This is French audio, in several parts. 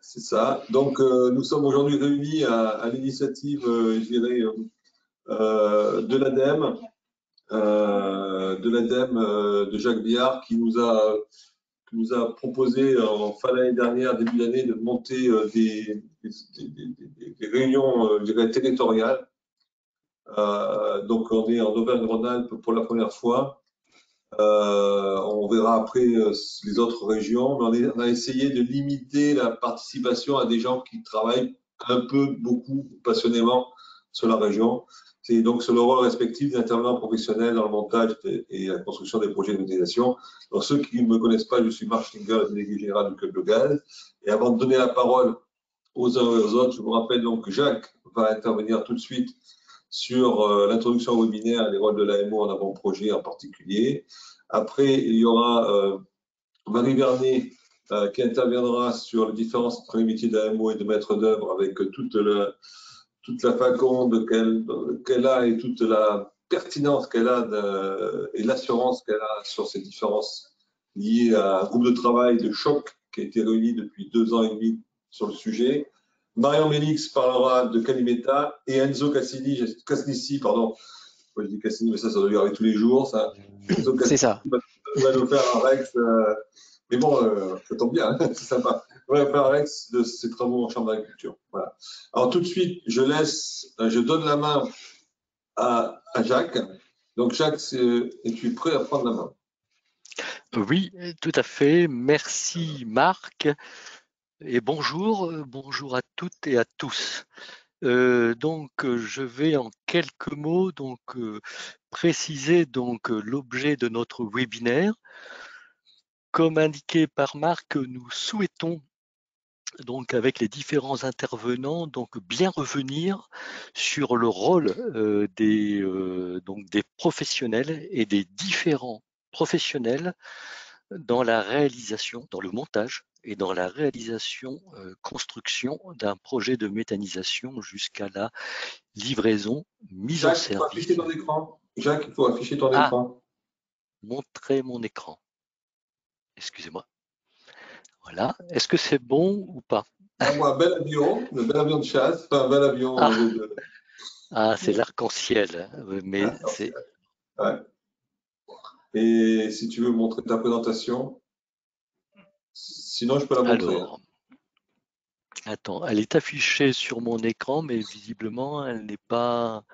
C'est ça. Donc, nous sommes aujourd'hui réunis à l'initiative, je dirais, de l'ADEME, de Jacques Biard, qui nous a proposé en fin d'année dernière, début d'année, de monter des réunions, je dirais, territoriales. Donc, on est en Auvergne-Rhône-Alpes pour la première fois. On verra après les autres régions, mais on a essayé de limiter la participation à des gens qui travaillent un peu, beaucoup, passionnément sur la région. C'est donc sur le rôle respectif des intervenants professionnels dans le montage et la construction des projets de méthanisation. Donc, ceux qui ne me connaissent pas, je suis Marc Schlinger, délégué général du Club de Gaz. Et avant de donner la parole aux uns et aux autres, je vous rappelle donc que Jacques va intervenir tout de suite sur l'introduction au webinaire et les rôles de l'AMO en avant-projet en particulier. Après, il y aura Marie Vernet qui interviendra sur les différences entre les métiers d'AMO et de maître d'œuvre avec toute la faconde qu'elle a et toute la pertinence qu'elle a et l'assurance qu'elle a sur ces différences liées à un groupe de travail de choc qui a été réuni depuis 2 ans et demi sur le sujet. Marion Mélix parlera de Calimeta et Enzo Casnissi, pardon. Moi, je dis Cassini, mais ça doit lui arriver tous les jours. Ça. C'est ça. Va nous faire un Rex. Mais bon, ça tombe bien, hein, c'est sympa. On va faire un Rex de ses travaux en chambre d'agriculture. Voilà. Alors, tout de suite, je donne la main à Jacques. Donc, Jacques, es-tu prêt à prendre la main? Oui, tout à fait. Merci, Marc. Et bonjour à toutes et à tous. Donc, je vais en quelques mots préciser l'objet de notre webinaire. Comme indiqué par Marc, nous souhaitons avec les différents intervenants bien revenir sur le rôle des professionnels et des différents professionnels dans la réalisation, dans le montage et dans la réalisation, construction d'un projet de méthanisation jusqu'à la livraison, mise en service. Afficher ton écran. Jacques, il faut afficher ton écran. Montrer mon écran. Excusez-moi. Voilà. Est-ce que c'est bon ou pas? Un bel avion de chasse, un bel avion. C'est l'arc-en-ciel. Mais c'est. Ouais. Et si tu veux montrer ta présentation, sinon je peux la montrer. Alors, attends, elle est affichée sur mon écran, mais visiblement, elle n'est pas.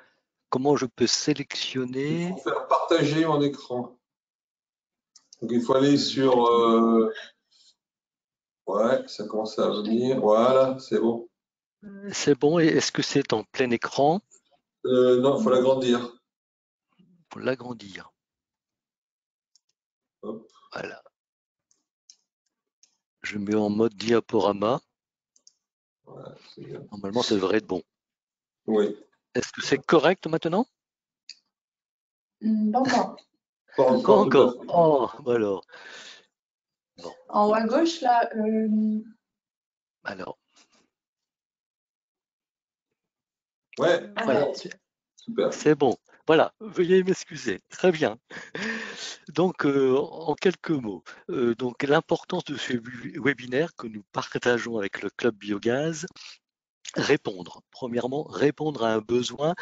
Comment je peux sélectionner? Il faut faire partager mon écran. Donc il faut aller sur. Ouais, ça commence à venir. Voilà, c'est bon. C'est bon. Et est-ce que c'est en plein écran? Non, il faut l'agrandir. Il faut l'agrandir. Hop. Voilà. Je mets en mode diaporama. Voilà, c'est bien. Normalement, ça devrait être bon. Oui. Est-ce que c'est correct maintenant? Pas encore. Pas encore. Oh, alors. Bon. En haut à gauche, là. Alors. Ouais. Voilà. Super. C'est bon. Voilà, veuillez m'excuser. Très bien. Donc, en quelques mots, l'importance de ce webinaire que nous partageons avec le Club Biogaz, premièrement, répondre à un besoin,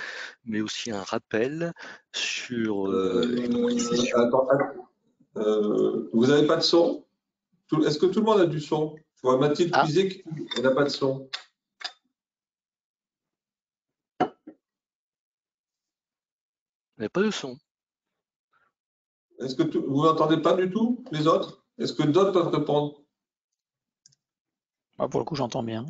mais aussi un rappel sur vous n'avez pas de son? Est-ce que tout le monde a du son? Je vois Mathilde Puisé qui n'a pas de son. Il n'y a pas de son. Est-ce que vous n'entendez pas du tout, les autres? Est-ce que d'autres peuvent répondre? Pour le coup, j'entends bien.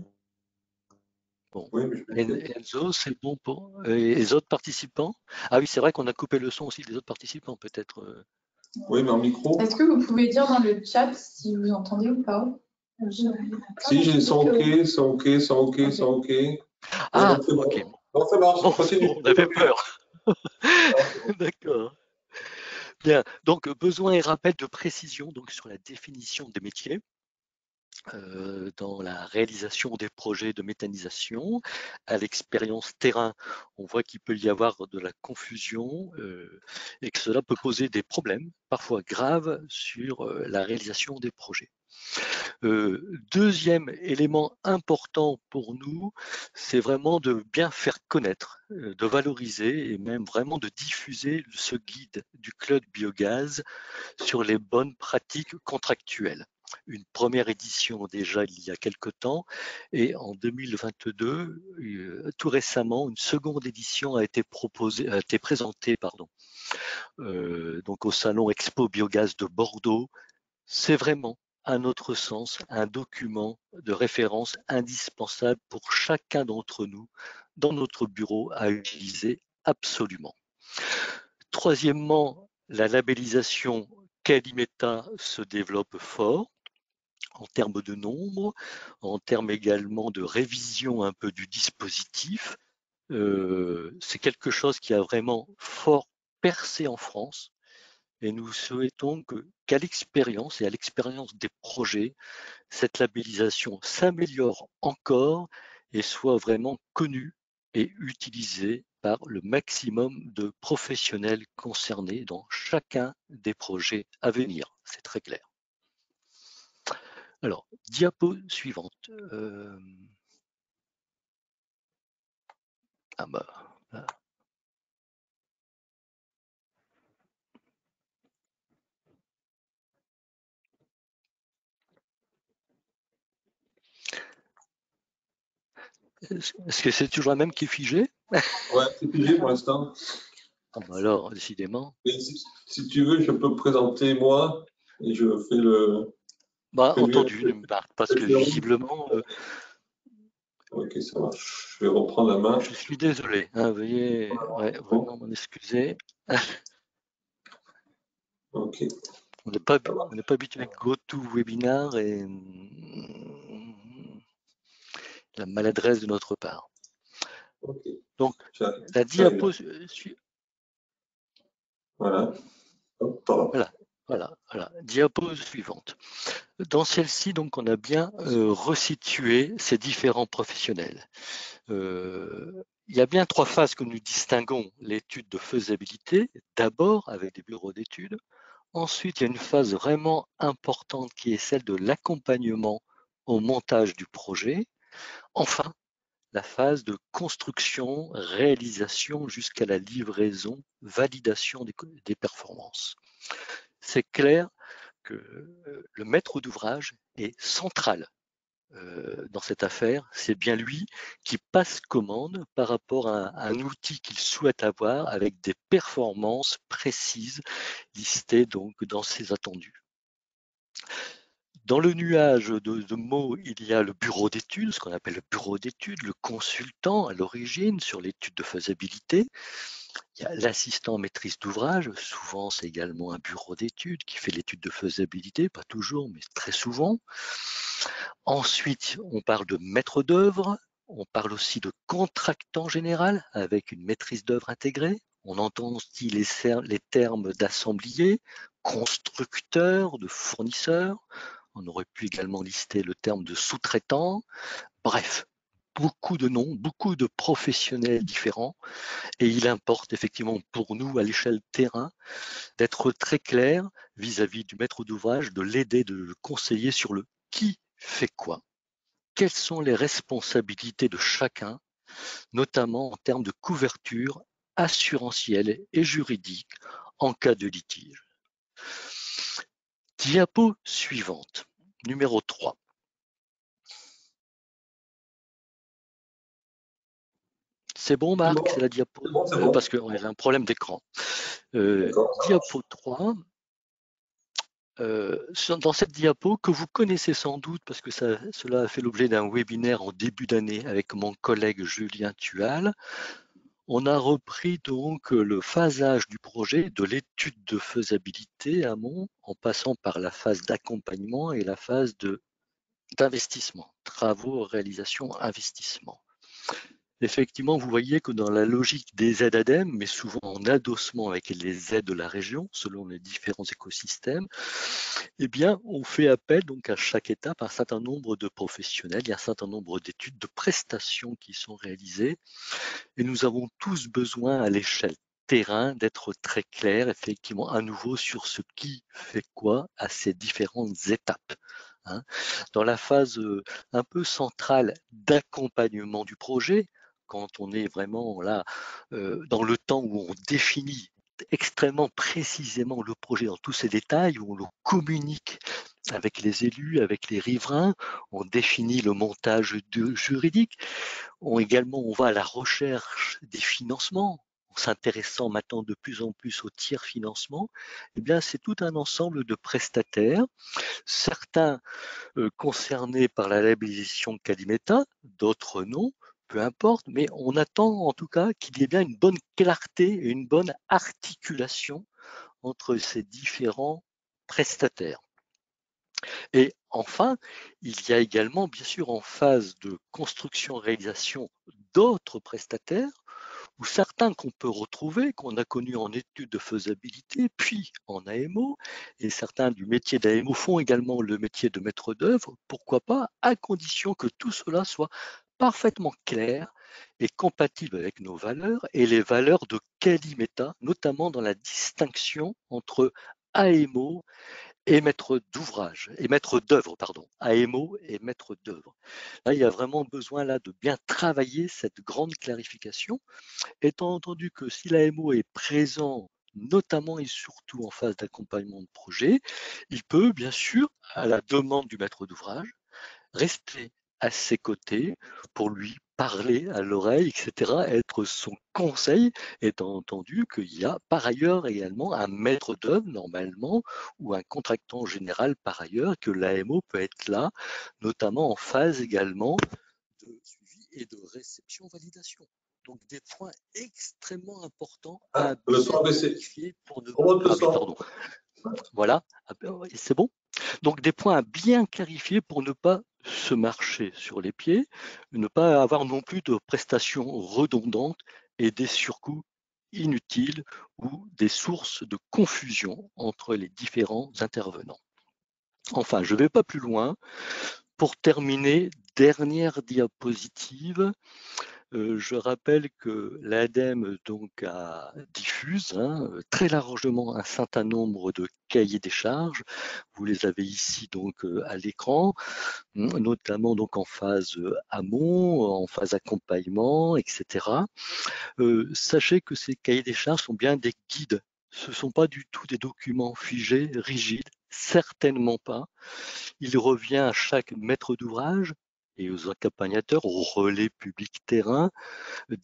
Bon. Oui, Enzo, c'est bon pour les autres participants? Ah oui, c'est vrai qu'on a coupé le son aussi des autres participants, peut-être. Oui, mais en micro. Est-ce que vous pouvez dire dans le chat si vous entendez ou pas? Si, j'ai son OK, son OK, son OK, son OK. Ah, bon, OK. Bon, ça marche. Bon, on avait peur. D'accord. Bien. Donc, besoin et rappel de précision sur la définition des métiers. Dans la réalisation des projets de méthanisation, à l'expérience terrain, on voit qu'il peut y avoir de la confusion et que cela peut poser des problèmes, parfois graves, sur la réalisation des projets. Deuxième élément important pour nous, c'est vraiment de bien faire connaître, de valoriser et même vraiment de diffuser ce guide du Club Biogaz sur les bonnes pratiques contractuelles. Une première édition déjà il y a quelque temps et en 2022, tout récemment, une seconde édition a été présentée, donc au salon Expo Biogaz de Bordeaux. C'est vraiment, à notre sens, un document de référence indispensable pour chacun d'entre nous dans notre bureau à utiliser absolument. Troisièmement, la labellisation Calimeta se développe fort en termes de nombre, en termes également de révision un peu du dispositif. C'est quelque chose qui a vraiment fort percé en France. Et nous souhaitons qu'à l'expérience et à l'expérience des projets, cette labellisation s'améliore encore et soit vraiment connue et utilisée par le maximum de professionnels concernés dans chacun des projets à venir. C'est très clair. Alors, diapo suivante. Là. Est-ce que c'est toujours la même qui est figée? Ouais, c'est figé pour l'instant. Alors, décidément. Si tu veux, je peux me présenter moi et je fais le. Entendu, parce que visiblement. Ok, ça marche. Je vais reprendre la main. Je suis désolé, hein, veuillez vraiment m'en excuser. Ok. On n'est pas habitué avec GoToWebinar et la maladresse de notre part. Okay. Donc, la diapo Voilà. Voilà. Diapo suivante. Dans celle-ci, donc, on a bien resitué ces différents professionnels. Il y a bien trois phases que nous distinguons. L'étude de faisabilité, d'abord avec des bureaux d'études. Ensuite, il y a une phase vraiment importante qui est celle de l'accompagnement au montage du projet. Enfin, la phase de construction, réalisation jusqu'à la livraison, validation des performances. C'est clair que le maître d'ouvrage est central dans cette affaire. C'est bien lui qui passe commande par rapport à un outil qu'il souhaite avoir avec des performances précises listées donc dans ses attendus. Dans le nuage de mots, il y a le bureau d'études, ce qu'on appelle le bureau d'études, le consultant à l'origine sur l'étude de faisabilité. Il y a l'assistant maîtrise d'ouvrage, souvent c'est également un bureau d'études qui fait l'étude de faisabilité, pas toujours, mais très souvent. Ensuite, on parle de maître d'œuvre, on parle aussi de contractant général avec une maîtrise d'œuvre intégrée. On entend aussi les termes d'assemblier, constructeur, de fournisseur. On aurait pu également lister le terme de sous-traitant. Bref, beaucoup de noms, beaucoup de professionnels différents. Et il importe effectivement pour nous, à l'échelle terrain, d'être très clair vis-à-vis du maître d'ouvrage, de l'aider, de le conseiller sur le qui fait quoi. Quelles sont les responsabilités de chacun, notamment en termes de couverture assurantielle et juridique en cas de litige. Diapo suivante, numéro 3. C'est bon, Marc, c'est la diapo C'est bon. parce qu'on a un problème d'écran. Diapo 3. Dans cette diapo que vous connaissez sans doute parce que cela a fait l'objet d'un webinaire en début d'année avec mon collègue Julien Tual, on a repris donc le phasage du projet de l'étude de faisabilité amont en passant par la phase d'accompagnement et la phase d'investissement, travaux, réalisation, investissement. Effectivement, vous voyez que dans la logique des aides ADEME, mais souvent en adossement avec les aides de la région, selon les différents écosystèmes, eh bien, on fait appel donc à chaque étape à un certain nombre de professionnels, il y a un certain nombre d'études, de prestations qui sont réalisées, et nous avons tous besoin à l'échelle terrain d'être très clairs, effectivement, à nouveau sur ce qui fait quoi à ces différentes étapes. hein. Dans la phase un peu centrale d'accompagnement du projet, quand on est vraiment là dans le temps où on définit extrêmement précisément le projet dans tous ses détails, où on le communique avec les élus, avec les riverains, on définit le montage juridique, on va à la recherche des financements, en s'intéressant maintenant de plus en plus au tiers financement. Eh bien, c'est tout un ensemble de prestataires, certains concernés par la labellisation Calimeta, d'autres non, peu importe, mais on attend en tout cas qu'il y ait bien une bonne clarté et une bonne articulation entre ces différents prestataires. Et enfin, il y a également, bien sûr, en phase de construction-réalisation, d'autres prestataires, ou certains qu'on peut retrouver, qu'on a connus en études de faisabilité, puis en AMO, et certains du métier d'AMO font également le métier de maître d'œuvre, pourquoi pas, à condition que tout cela soit parfaitement clair et compatible avec nos valeurs et les valeurs de Calimeta, notamment dans la distinction entre AMO et maître d'ouvrage, et maître d'œuvre, pardon, AMO et maître d'œuvre. Là, il y a vraiment besoin là de bien travailler cette grande clarification, étant entendu que si l'AMO est présent notamment et surtout en phase d'accompagnement de projet, il peut bien sûr, à la demande du maître d'ouvrage, rester à ses côtés pour lui parler à l'oreille, etc., être son conseil, étant entendu qu'il y a par ailleurs également un maître d'œuvre normalement ou un contractant général par ailleurs, que l'AMO peut être là, notamment en phase également de suivi et de réception-validation. Donc des points extrêmement importants à bien clarifier pour ne pardon. Voilà, c'est bon. Donc des points à bien clarifier pour ne pas se marcher sur les pieds, ne pas avoir non plus de prestations redondantes et des surcoûts inutiles ou des sources de confusion entre les différents intervenants. Enfin, je ne vais pas plus loin. Pour terminer, dernière diapositive. Je rappelle que l'ADEME diffuse très largement un certain nombre de cahiers des charges. Vous les avez ici donc à l'écran, notamment donc en phase amont, en phase accompagnement, etc. Sachez que ces cahiers des charges sont bien des guides. Ce ne sont pas du tout des documents figés, rigides, certainement pas. Il revient à chaque maître d'ouvrage et aux accompagnateurs, aux relais publics terrain,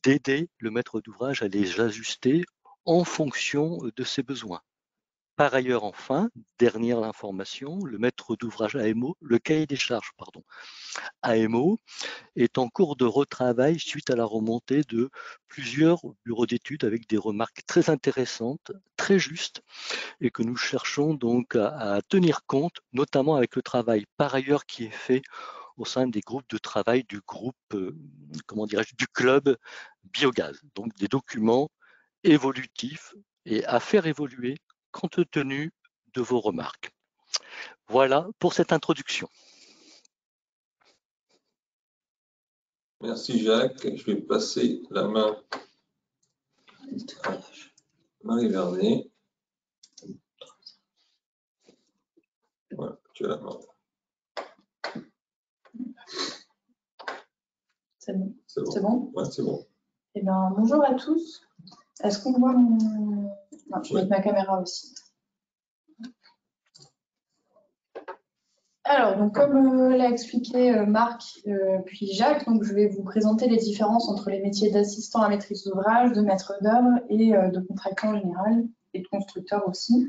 d'aider le maître d'ouvrage à les ajuster en fonction de ses besoins. Par ailleurs, enfin, dernière information, le maître d'ouvrage AMO, le cahier des charges, AMO, est en cours de retravail suite à la remontée de plusieurs bureaux d'études avec des remarques très intéressantes, très justes, et que nous cherchons donc à tenir compte, notamment avec le travail par ailleurs qui est fait au sein des groupes de travail du groupe, du club biogaz. Donc des documents évolutifs et à faire évoluer compte tenu de vos remarques. Voilà pour cette introduction. Merci Jacques. Je vais passer la main à Marie Vernet. Voilà, tu as la main. C'est bon. C'est bon? Ouais, c'est bon. Eh bien, bonjour à tous. Est-ce qu'on voit mon... Non, je vais mettre ma caméra aussi. Alors, donc, comme l'a expliqué Marc puis Jacques, donc, je vais vous présenter les différences entre les métiers d'assistant à maîtrise d'ouvrage, de maître d'œuvre et de contractant général et de constructeur aussi,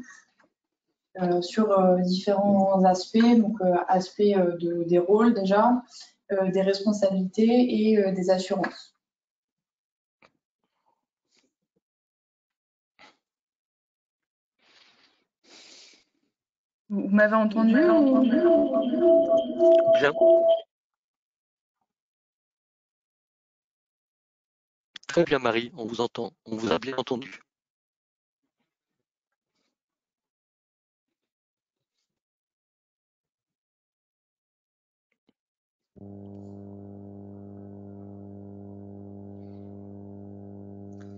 sur différents aspects, donc aspects des rôles déjà, des responsabilités et des assurances. Vous m'avez entendu? Bien. Très bien Marie, on vous entend, on vous a bien entendu.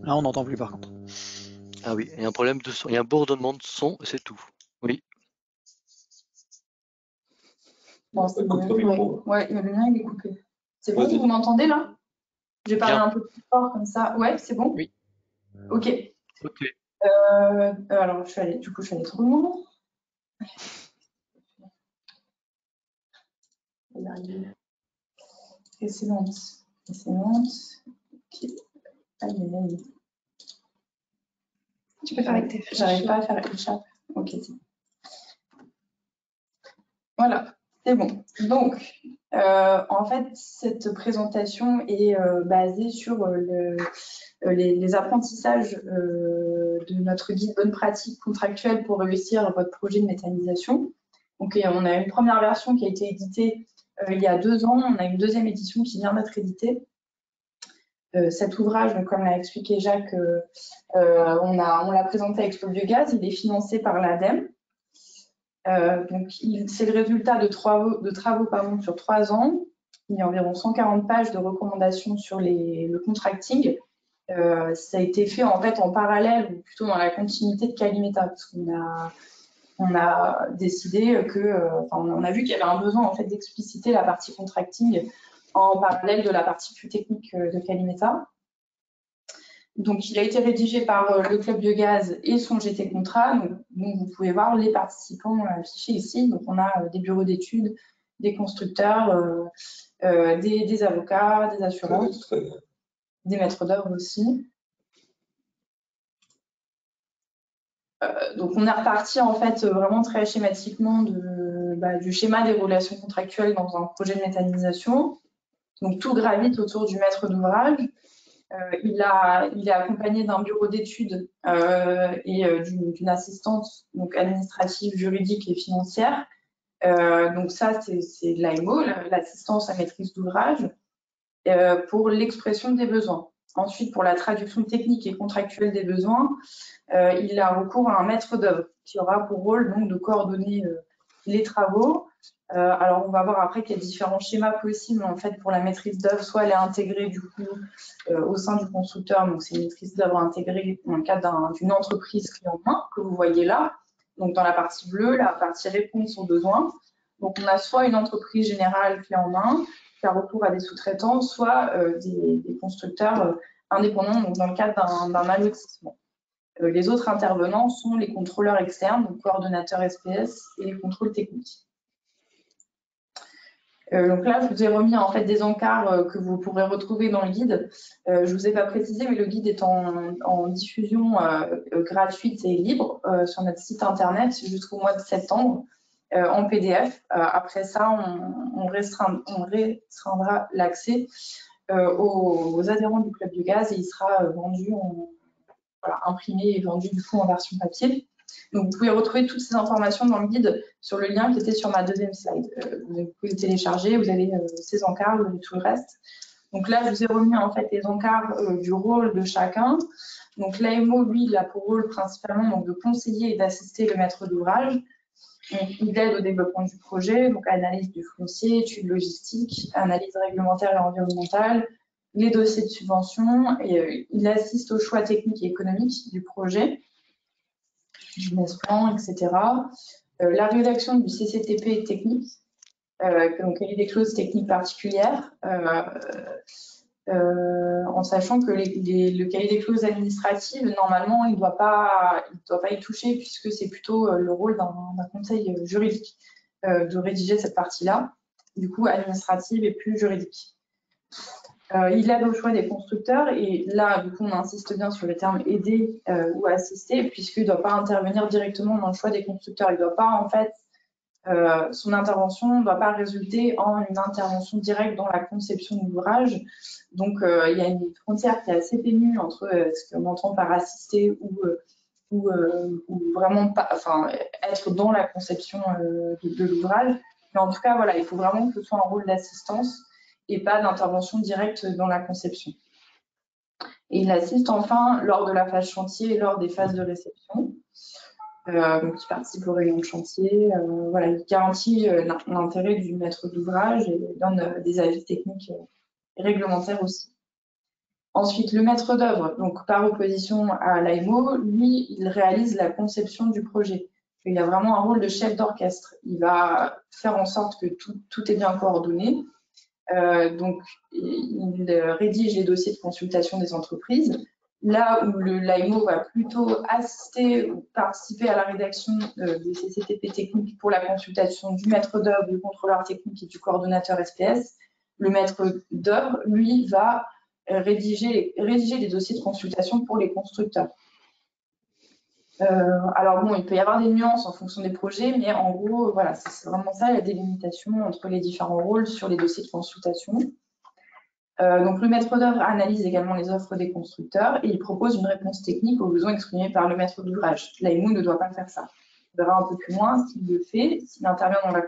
Là, on n'entend plus par contre. Ah oui, il y a un problème de son, il y a un bourdonnement de son, c'est tout. Oui. Non, c'est Coupe ton mieux. micro. Ouais, le mien, il est coupé. C'est bon, Vas-y. vous m'entendez là? Je vais parler Bien. un peu plus fort comme ça. Ouais, c'est bon? Oui. Ok. Ok. Alors, je suis allée trop loin. Excellente. Ok. Allez. Tu peux faire avec tes flèches. J'arrive pas à faire l'échappe. Ok, c'est bon. Voilà, c'est bon. Donc, en fait, cette présentation est basée sur les apprentissages de notre guide bonne pratique contractuelle pour réussir votre projet de méthanisation. Donc, on a une première version qui a été éditée il y a 2 ans. On a une deuxième édition qui vient d'être éditée. Cet ouvrage, donc, comme l'a expliqué Jacques, on l'a présenté avec Expo Biogaz. Il est financé par l'ADEME. Donc, c'est le résultat de travaux sur 3 ans. Il y a environ 140 pages de recommandations sur le contracting. Ça a été fait en fait en parallèle ou plutôt dans la continuité de Calimeta, parce qu'on a décidé on a vu qu'il y avait un besoin en fait d'expliciter la partie contracting en parallèle de la partie plus technique de Calimeta. Donc, il a été rédigé par le Club Biogaz et son GT Contrat. Donc, vous pouvez voir les participants affichés ici. Donc, on a des bureaux d'études, des constructeurs, des avocats, des assurances, des maîtres d'œuvre aussi. Donc, on est reparti en fait vraiment très schématiquement du schéma des relations contractuelles dans un projet de méthanisation. Donc, tout gravite autour du maître d'ouvrage. Il est accompagné d'un bureau d'études et d'une assistance donc administrative, juridique et financière. Donc ça, c'est de l'AMO, l'assistance à maîtrise d'ouvrage, pour l'expression des besoins. Ensuite, pour la traduction technique et contractuelle des besoins, il a recours à un maître d'œuvre qui aura pour rôle donc de coordonner les travaux. Alors, on va voir après qu'il y a différents schémas possibles en fait pour la maîtrise d'œuvre. Soit elle est intégrée du coup au sein du constructeur, donc c'est une maîtrise d'œuvre intégrée dans le cadre d'une entreprise clé en main que vous voyez là. Donc dans la partie bleue, la partie réponse aux besoins. Donc on a soit une entreprise générale clé en main qui a recours à des sous-traitants, soit des constructeurs indépendants, donc dans le cadre d'un allotissement. Les autres intervenants sont les contrôleurs externes, donc coordonnateurs SPS et les contrôles techniques. Donc là, je vous ai remis en fait des encarts que vous pourrez retrouver dans le guide. Je vous ai pas précisé, mais le guide est en diffusion gratuite et libre sur notre site internet jusqu'au mois de septembre en PDF. Après ça, on restreindra l'accès aux adhérents du Club Biogaz et il sera vendu, imprimé et vendu du coup en version papier. Donc, vous pouvez retrouver toutes ces informations dans le guide sur le lien qui était sur ma deuxième slide. Vous pouvez le télécharger, vous avez ces encarts, vous avez tout le reste. Donc là, je vous ai remis en fait les encarts du rôle de chacun. Donc l'AMO, lui, il a pour rôle principalement donc, de conseiller et d'assister le maître d'ouvrage. Il aide au développement du projet, donc analyse du foncier, études logistiques, analyse réglementaire et environnementale, les dossiers de subvention, et il assiste au choix technique et économique du projet, business plan, etc. La rédaction du CCTP technique, donc il y a des clauses techniques particulières, en sachant que le cahier des clauses administratives, normalement, il ne doit pas y toucher puisque c'est plutôt le rôle d'un conseil juridique de rédiger cette partie-là, du coup administrative et plus juridique. Il aide au choix des constructeurs et là, du coup, on insiste bien sur les termes aider ou assister puisqu'il ne doit pas intervenir directement dans le choix des constructeurs. Il ne doit pas, en fait, son intervention ne doit pas résulter en une intervention directe dans la conception de l'ouvrage. Donc, il y a une frontière qui est assez ténue entre ce qu'on entend par assister ou vraiment pas, être dans la conception de l'ouvrage. Mais en tout cas, voilà, il faut vraiment que ce soit un rôle d'assistance et pas d'intervention directe dans la conception. Et il assiste enfin lors de la phase chantier et lors des phases de réception. Donc, il participe aux réunions de chantier. Voilà, il garantit l'intérêt du maître d'ouvrage et donne des avis techniques et réglementaires aussi. Ensuite, le maître d'œuvre, donc par opposition à l'AMO, lui, il réalise la conception du projet. Il y a vraiment un rôle de chef d'orchestre. Il va faire en sorte que tout est bien coordonné. Donc, il rédige les dossiers de consultation des entreprises. Là où l'AMO va plutôt assister ou participer à la rédaction des CCTP techniques pour la consultation du maître d'œuvre, du contrôleur technique et du coordonnateur SPS, le maître d'œuvre, lui, va rédiger les dossiers de consultation pour les constructeurs. Alors bon, il peut y avoir des nuances en fonction des projets, mais en gros, voilà, c'est vraiment ça la délimitation entre les différents rôles sur les dossiers de consultation. Donc le maître d'œuvre analyse également les offres des constructeurs et il propose une réponse technique aux besoins exprimés par le maître d'ouvrage. L'AMO ne doit pas faire ça. On verra un peu plus loin s'il le fait, s'il intervient dans la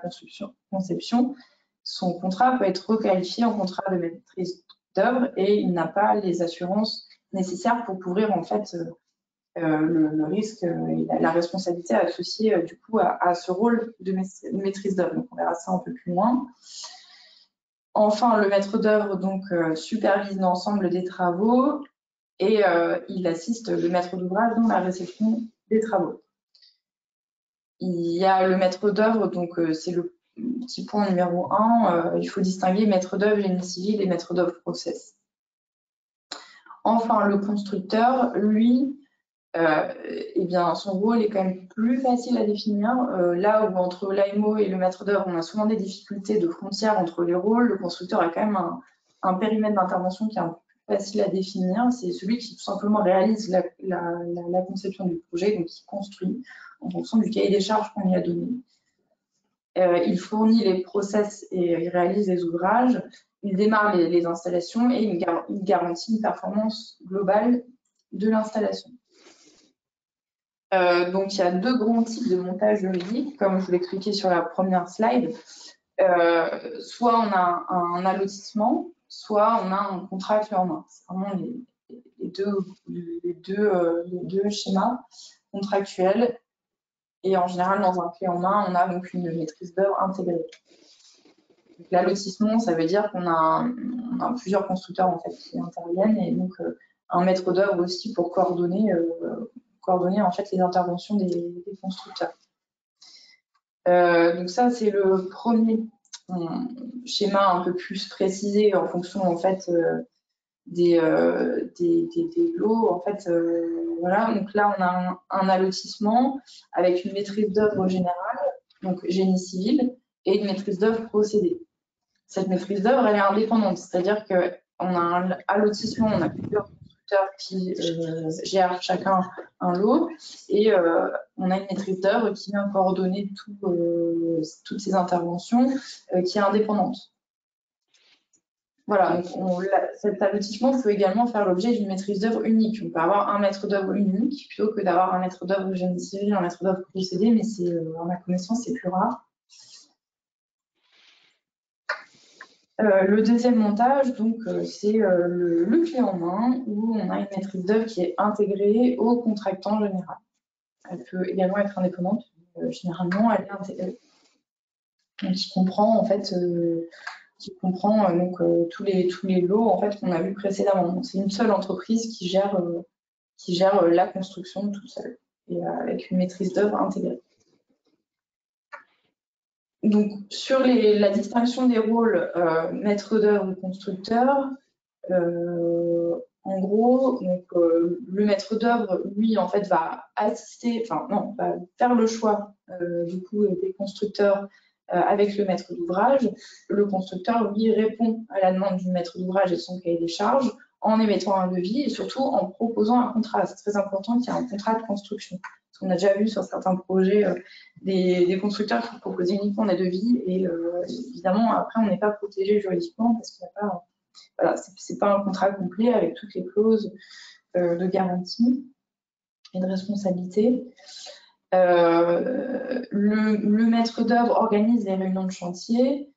conception, son contrat peut être requalifié en contrat de maîtrise d'œuvre et il n'a pas les assurances nécessaires pour couvrir en fait le risque et la responsabilité associée du coup à ce rôle de maîtrise d'œuvre. Donc on verra ça un peu plus loin. Enfin, le maître d'œuvre donc supervise l'ensemble des travaux et il assiste le maître d'ouvrage dans la réception des travaux. Il y a le maître d'œuvre, donc c'est le petit point numéro 1. Il faut distinguer maître d'œuvre génie civil et maître d'œuvre process. Enfin, le constructeur, lui, eh bien, son rôle est quand même plus facile à définir. Là où entre l'AMO et le maître d'œuvre, on a souvent des difficultés de frontières entre les rôles, le constructeur a quand même un périmètre d'intervention qui est un peu plus facile à définir. C'est celui qui tout simplement réalise la conception du projet, donc qui construit en fonction du cahier des charges qu'on lui a donné. Il fournit les process et il réalise les ouvrages. Il démarre les installations et il garantit une performance globale de l'installation. Donc, il y a deux grands types de montage juridique, comme je vous l'expliquais sur la première slide. Soit on a un allotissement, soit on a un contrat clé en main. C'est vraiment les deux schémas contractuels. Et en général, dans un clé en main, on a donc une maîtrise d'œuvre intégrée. L'allotissement, ça veut dire qu'on a plusieurs constructeurs en fait, qui interviennent et donc un maître d'œuvre aussi pour coordonner en fait les interventions des constructeurs. Donc ça c'est le premier schéma un peu plus précisé en fonction en fait des lots en fait voilà. Donc là on a un allotissement avec une maîtrise d'œuvre générale, donc génie civil, et une maîtrise d'œuvre procédé. Cette maîtrise d'œuvre elle est indépendante, c'est-à-dire que on a un allotissement, on a plusieurs qui gèrent chacun un lot et on a une maîtrise d'œuvre qui vient coordonner toutes ces interventions qui est indépendante. Voilà, donc cet allotissement peut également faire l'objet d'une maîtrise d'œuvre unique. On peut avoir un maître d'œuvre unique plutôt que d'avoir un maître d'œuvre génie civil, un maître d'œuvre procédé, mais à ma connaissance, c'est plus rare. Le deuxième montage, donc, c'est le clé en main où on a une maîtrise d'œuvre qui est intégrée au contractant général. Elle peut également être indépendante, généralement elle est intégrée. Donc, qui comprend en fait, tous les lots en fait qu'on a vus précédemment. C'est une seule entreprise qui gère la construction toute seule et avec une maîtrise d'œuvre intégrée. Donc, sur la distinction des rôles maître d'œuvre et constructeur, en gros, donc, le maître d'œuvre, lui, en fait, va va faire le choix du coup des constructeurs avec le maître d'ouvrage. Le constructeur, lui, répond à la demande du maître d'ouvrage et de son cahier des charges en émettant un devis et surtout en proposant un contrat. C'est très important qu'il y ait un contrat de construction. On a déjà vu sur certains projets des constructeurs qui proposaient uniquement des devis et évidemment après on n'est pas protégé juridiquement parce qu'il n'y a pas, voilà, c'est pas un contrat complet avec toutes les clauses de garantie et de responsabilité. Le maître d'œuvre organise les réunions de chantier.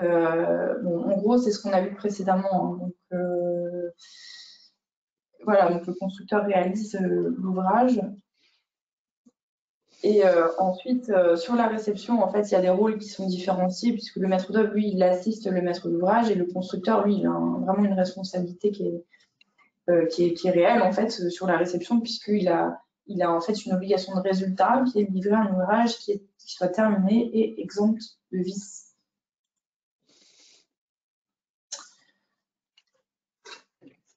En gros, c'est ce qu'on a vu précédemment. Hein. Donc, voilà, donc le constructeur réalise l'ouvrage. Et ensuite, sur la réception, en fait, il y a des rôles qui sont différenciés puisque le maître d'œuvre, lui, il assiste le maître d'ouvrage et le constructeur, lui, il a vraiment une responsabilité qui est réelle, en fait, sur la réception puisqu'il a il a en fait une obligation de résultat qui est de livrer un ouvrage qui soit terminé et exempt de vices.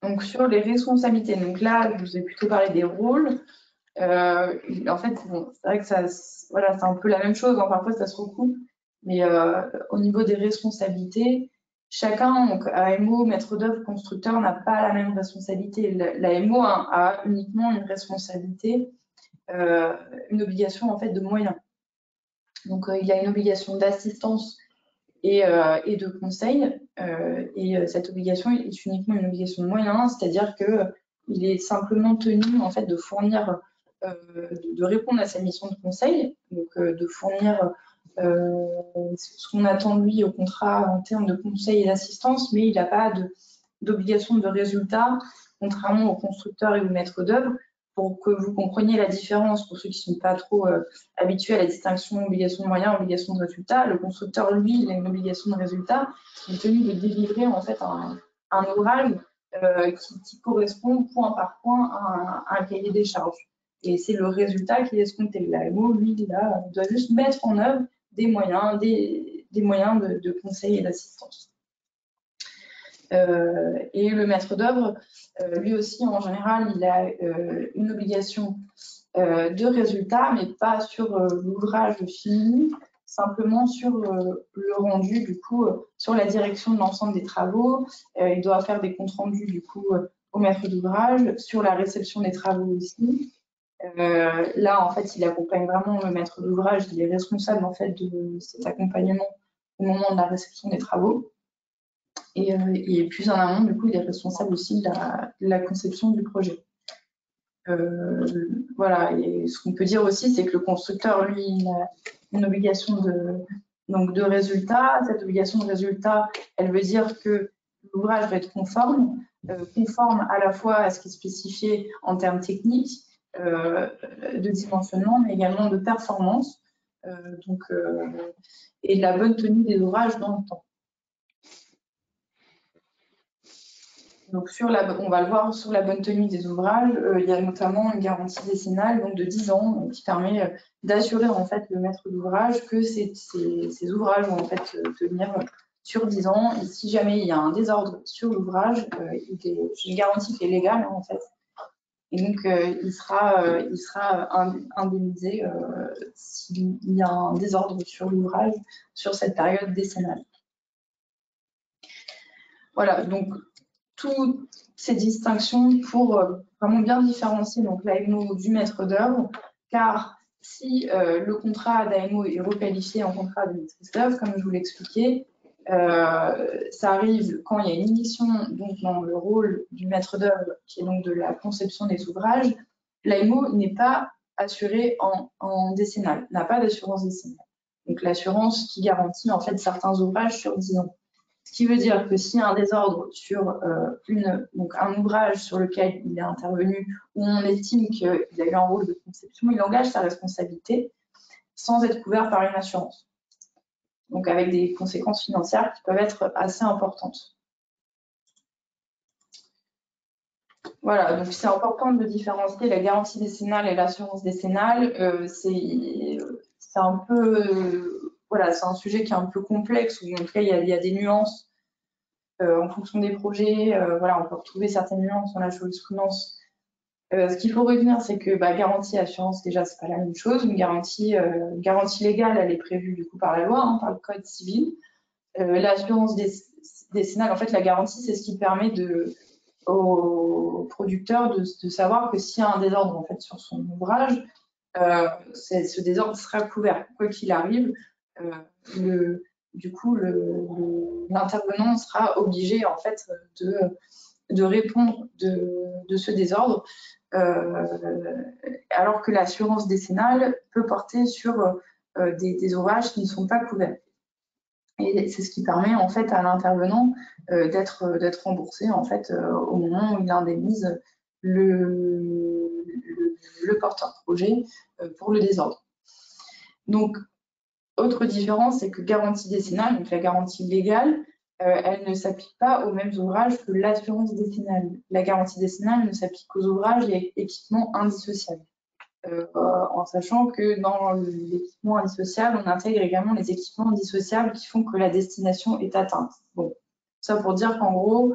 Donc sur les responsabilités, donc là je vous ai plutôt parlé des rôles. En fait, bon, c'est vrai que ça, voilà, c'est un peu la même chose, hein, parfois ça se recoupe, mais au niveau des responsabilités, chacun, donc AMO, maître d'œuvre, constructeur, n'a pas la même responsabilité. L'AMO a uniquement une responsabilité, une obligation en fait de moyens. Donc il y a une obligation d'assistance et de conseil, et cette obligation est uniquement une obligation de moyens, c'est-à-dire que il est simplement tenu en fait de fournir, de répondre à sa mission de conseil, donc de fournir ce qu'on attend de lui au contrat en termes de conseil et d'assistance, mais il n'a pas d'obligation de résultat, contrairement aux constructeurs et aux maîtres d'œuvre. Pour que vous compreniez la différence, pour ceux qui ne sont pas trop habitués à la distinction obligation de moyens, obligation de résultat, le constructeur, lui, il a une obligation de résultat, il est tenu de délivrer en fait un ouvrage qui correspond point par point à un cahier des charges. Et c'est le résultat qui est escompté. L'AMO, lui, il doit juste mettre en œuvre des moyens, des moyens de conseil et d'assistance. Et le maître d'œuvre, lui aussi, en général, il a une obligation de résultat, mais pas sur l'ouvrage fini, simplement sur le rendu, du coup, sur la direction de l'ensemble des travaux. Il doit faire des comptes rendus, du coup, au maître d'ouvrage, sur la réception des travaux aussi. Là, en fait, il accompagne vraiment le maître d'ouvrage, il est responsable, en fait, de cet accompagnement au moment de la réception des travaux. Et plus en amont, du coup, il est responsable aussi de la conception du projet. Voilà, et ce qu'on peut dire aussi, c'est que le constructeur, lui, il a une obligation de résultat. Cette obligation de résultat, elle veut dire que l'ouvrage va être conforme à la fois à ce qui est spécifié en termes techniques, de dimensionnement, mais également de performance, et de la bonne tenue des ouvrages dans le temps. Donc on va le voir sur la bonne tenue des ouvrages, il y a notamment une garantie décennale donc de 10 ans qui permet d'assurer en fait le maître d'ouvrage que ces ouvrages vont en fait tenir sur 10 ans. Et si jamais il y a un désordre sur l'ouvrage, c'est une garantie qui est légale en fait. Et donc il sera indemnisé s'il y a un désordre sur l'ouvrage sur cette période décennale. Voilà, donc toutes ces distinctions pour vraiment bien différencier donc l'AMO du maître d'œuvre, car si le contrat d'AMO est requalifié en contrat de maîtrise d'œuvre, comme je vous l'expliquais, ça arrive quand il y a une mission donc dans le rôle du maître d'œuvre, qui est donc de la conception des ouvrages. L'AMO n'est pas assuré en décennale, n'a pas d'assurance décennale. Donc l'assurance qui garantit en fait certains ouvrages sur 10 ans. Ce qui veut dire que s'il y a un désordre sur donc un ouvrage sur lequel il est intervenu, où on estime qu'il a eu un rôle de conception, il engage sa responsabilité sans être couvert par une assurance. Donc avec des conséquences financières qui peuvent être assez importantes. Voilà, donc c'est important de différencier la garantie décennale et l'assurance décennale. C'est un peu... Voilà, c'est un sujet qui est un peu complexe, où en tout cas, il y a des nuances en fonction des projets. Voilà, on peut retrouver certaines nuances dans la jurisprudence. Ce qu'il faut retenir, c'est que garantie et assurance, déjà, c'est pas la même chose. Une garantie légale, elle est prévue du coup par la loi, par le code civil. L'assurance décennale, en fait, la garantie, c'est ce qui permet au producteur de savoir que s'il y a un désordre en fait, sur son ouvrage, ce désordre sera couvert. Quoi qu'il arrive, du coup, l'intervenant sera obligé en fait de répondre de ce désordre, alors que l'assurance décennale peut porter sur des ouvrages qui ne sont pas couverts. Et c'est ce qui permet en fait à l'intervenant d'être remboursé en fait au moment où il indemnise le porteur projet pour le désordre. Donc, autre différence, c'est que garantie décennale, donc la garantie légale, elle ne s'applique pas aux mêmes ouvrages que l'assurance décennale. La garantie décennale ne s'applique qu'aux ouvrages et équipements indissociables. en sachant que dans l'équipement indissociable, on intègre également les équipements indissociables qui font que la destination est atteinte. Bon, ça pour dire qu'en gros,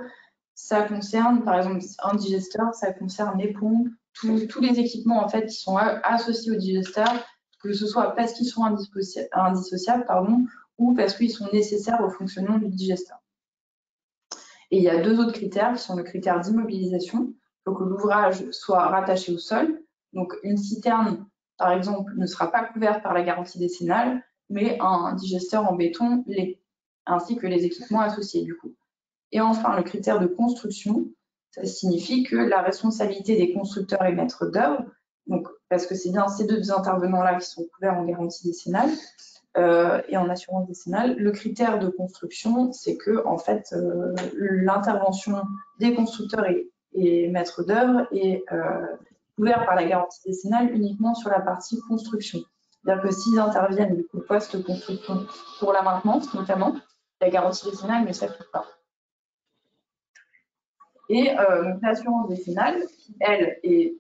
ça concerne, par exemple, un digesteur, ça concerne les pompes, tous les équipements en fait qui sont associés au digesteur, que ce soit parce qu'ils sont indissociables, ou parce qu'ils sont nécessaires au fonctionnement du digesteur. Et il y a deux autres critères qui sont le critère d'immobilisation. Il faut que l'ouvrage soit rattaché au sol. Donc une citerne, par exemple, ne sera pas couverte par la garantie décennale, mais un digesteur en béton l'est, ainsi que les équipements associés du coup. Et enfin, le critère de construction, ça signifie que la responsabilité des constructeurs et maîtres d'œuvre, donc parce que c'est bien ces deux intervenants-là qui sont couverts en garantie décennale et en assurance décennale, le critère de construction, c'est que en fait l'intervention des constructeurs et maîtres d'œuvre est couverte par la garantie décennale uniquement sur la partie construction. C'est-à-dire que s'ils interviennent du coup post-construction pour la maintenance notamment, la garantie décennale ne s'applique pas. Et donc l'assurance décennale, elle est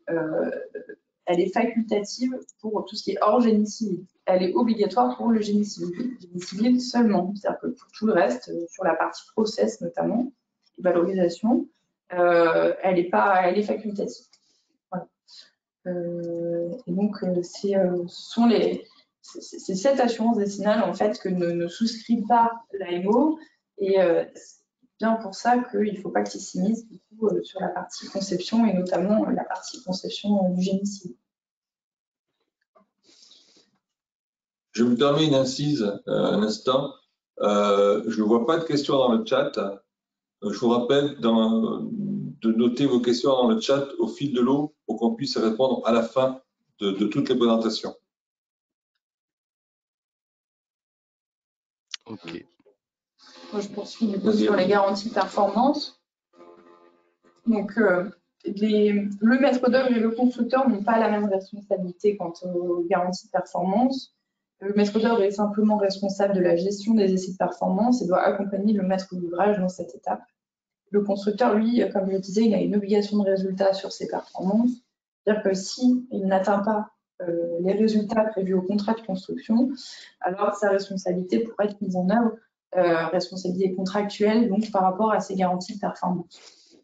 facultative pour tout ce qui est hors génie civil. Elle est obligatoire pour le génie civil seulement. C'est-à-dire que pour tout le reste, sur la partie process notamment, valorisation, elle est facultative. Voilà. Et donc c'est cette assurance décennale en fait que ne souscrit pas l'AMO et bien pour ça qu'il ne faut pas qu'il s'immisce du coup sur la partie conception et notamment la partie conception du génie civil. Je me permets une incise un instant. Je ne vois pas de questions dans le chat. Je vous rappelle de noter vos questions dans le chat au fil de l'eau pour qu'on puisse répondre à la fin de toutes les présentations. Ok. Moi, je poursuis du coup sur les garanties de performance. Donc, le maître d'œuvre et le constructeur n'ont pas la même responsabilité quant aux garanties de performance. Le maître d'œuvre est simplement responsable de la gestion des essais de performance et doit accompagner le maître d'ouvrage dans cette étape. Le constructeur, lui, comme je le disais, il a une obligation de résultat sur ses performances. C'est-à-dire que s'il n'atteint pas les résultats prévus au contrat de construction, alors sa responsabilité pourrait être mise en œuvre, responsabilité contractuelle, donc par rapport à ses garanties de performance.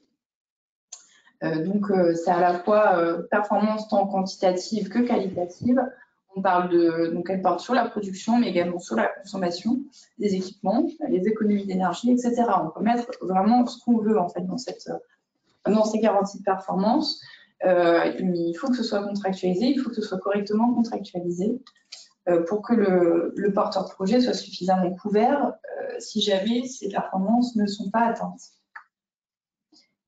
Donc, c'est à la fois performance tant quantitative que qualitative. On parle donc elle porte sur la production, mais également sur la consommation des équipements, les économies d'énergie, etc. On peut mettre vraiment ce qu'on veut en fait dans ces garanties de performance. Il faut que ce soit contractualisé, il faut que ce soit correctement contractualisé pour que le porteur de projet soit suffisamment couvert si jamais ces performances ne sont pas atteintes.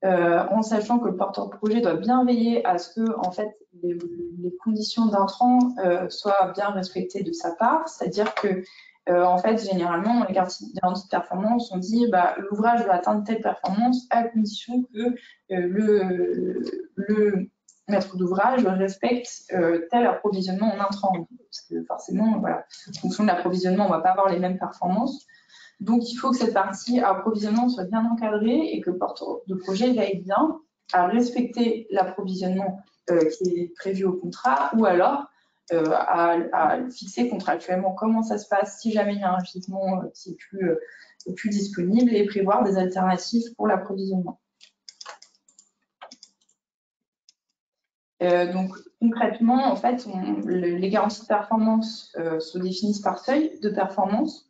En sachant que le porteur de projet doit bien veiller à ce que en fait, les conditions d'intrant soient bien respectées de sa part, c'est-à-dire que en fait, généralement, dans les garanties de performance, on dit l'ouvrage doit atteindre telle performance à condition que le maître d'ouvrage respecte tel approvisionnement en intrant. Parce que forcément, voilà, en fonction de l'approvisionnement, on ne va pas avoir les mêmes performances. Donc, il faut que cette partie approvisionnement soit bien encadrée et que le porteur de projet veille bien à respecter l'approvisionnement qui est prévu au contrat ou alors à fixer contractuellement comment ça se passe si jamais il y a un gisement qui est plus disponible et prévoir des alternatives pour l'approvisionnement. Donc, concrètement, en fait, les garanties de performance se définissent par seuil de performance.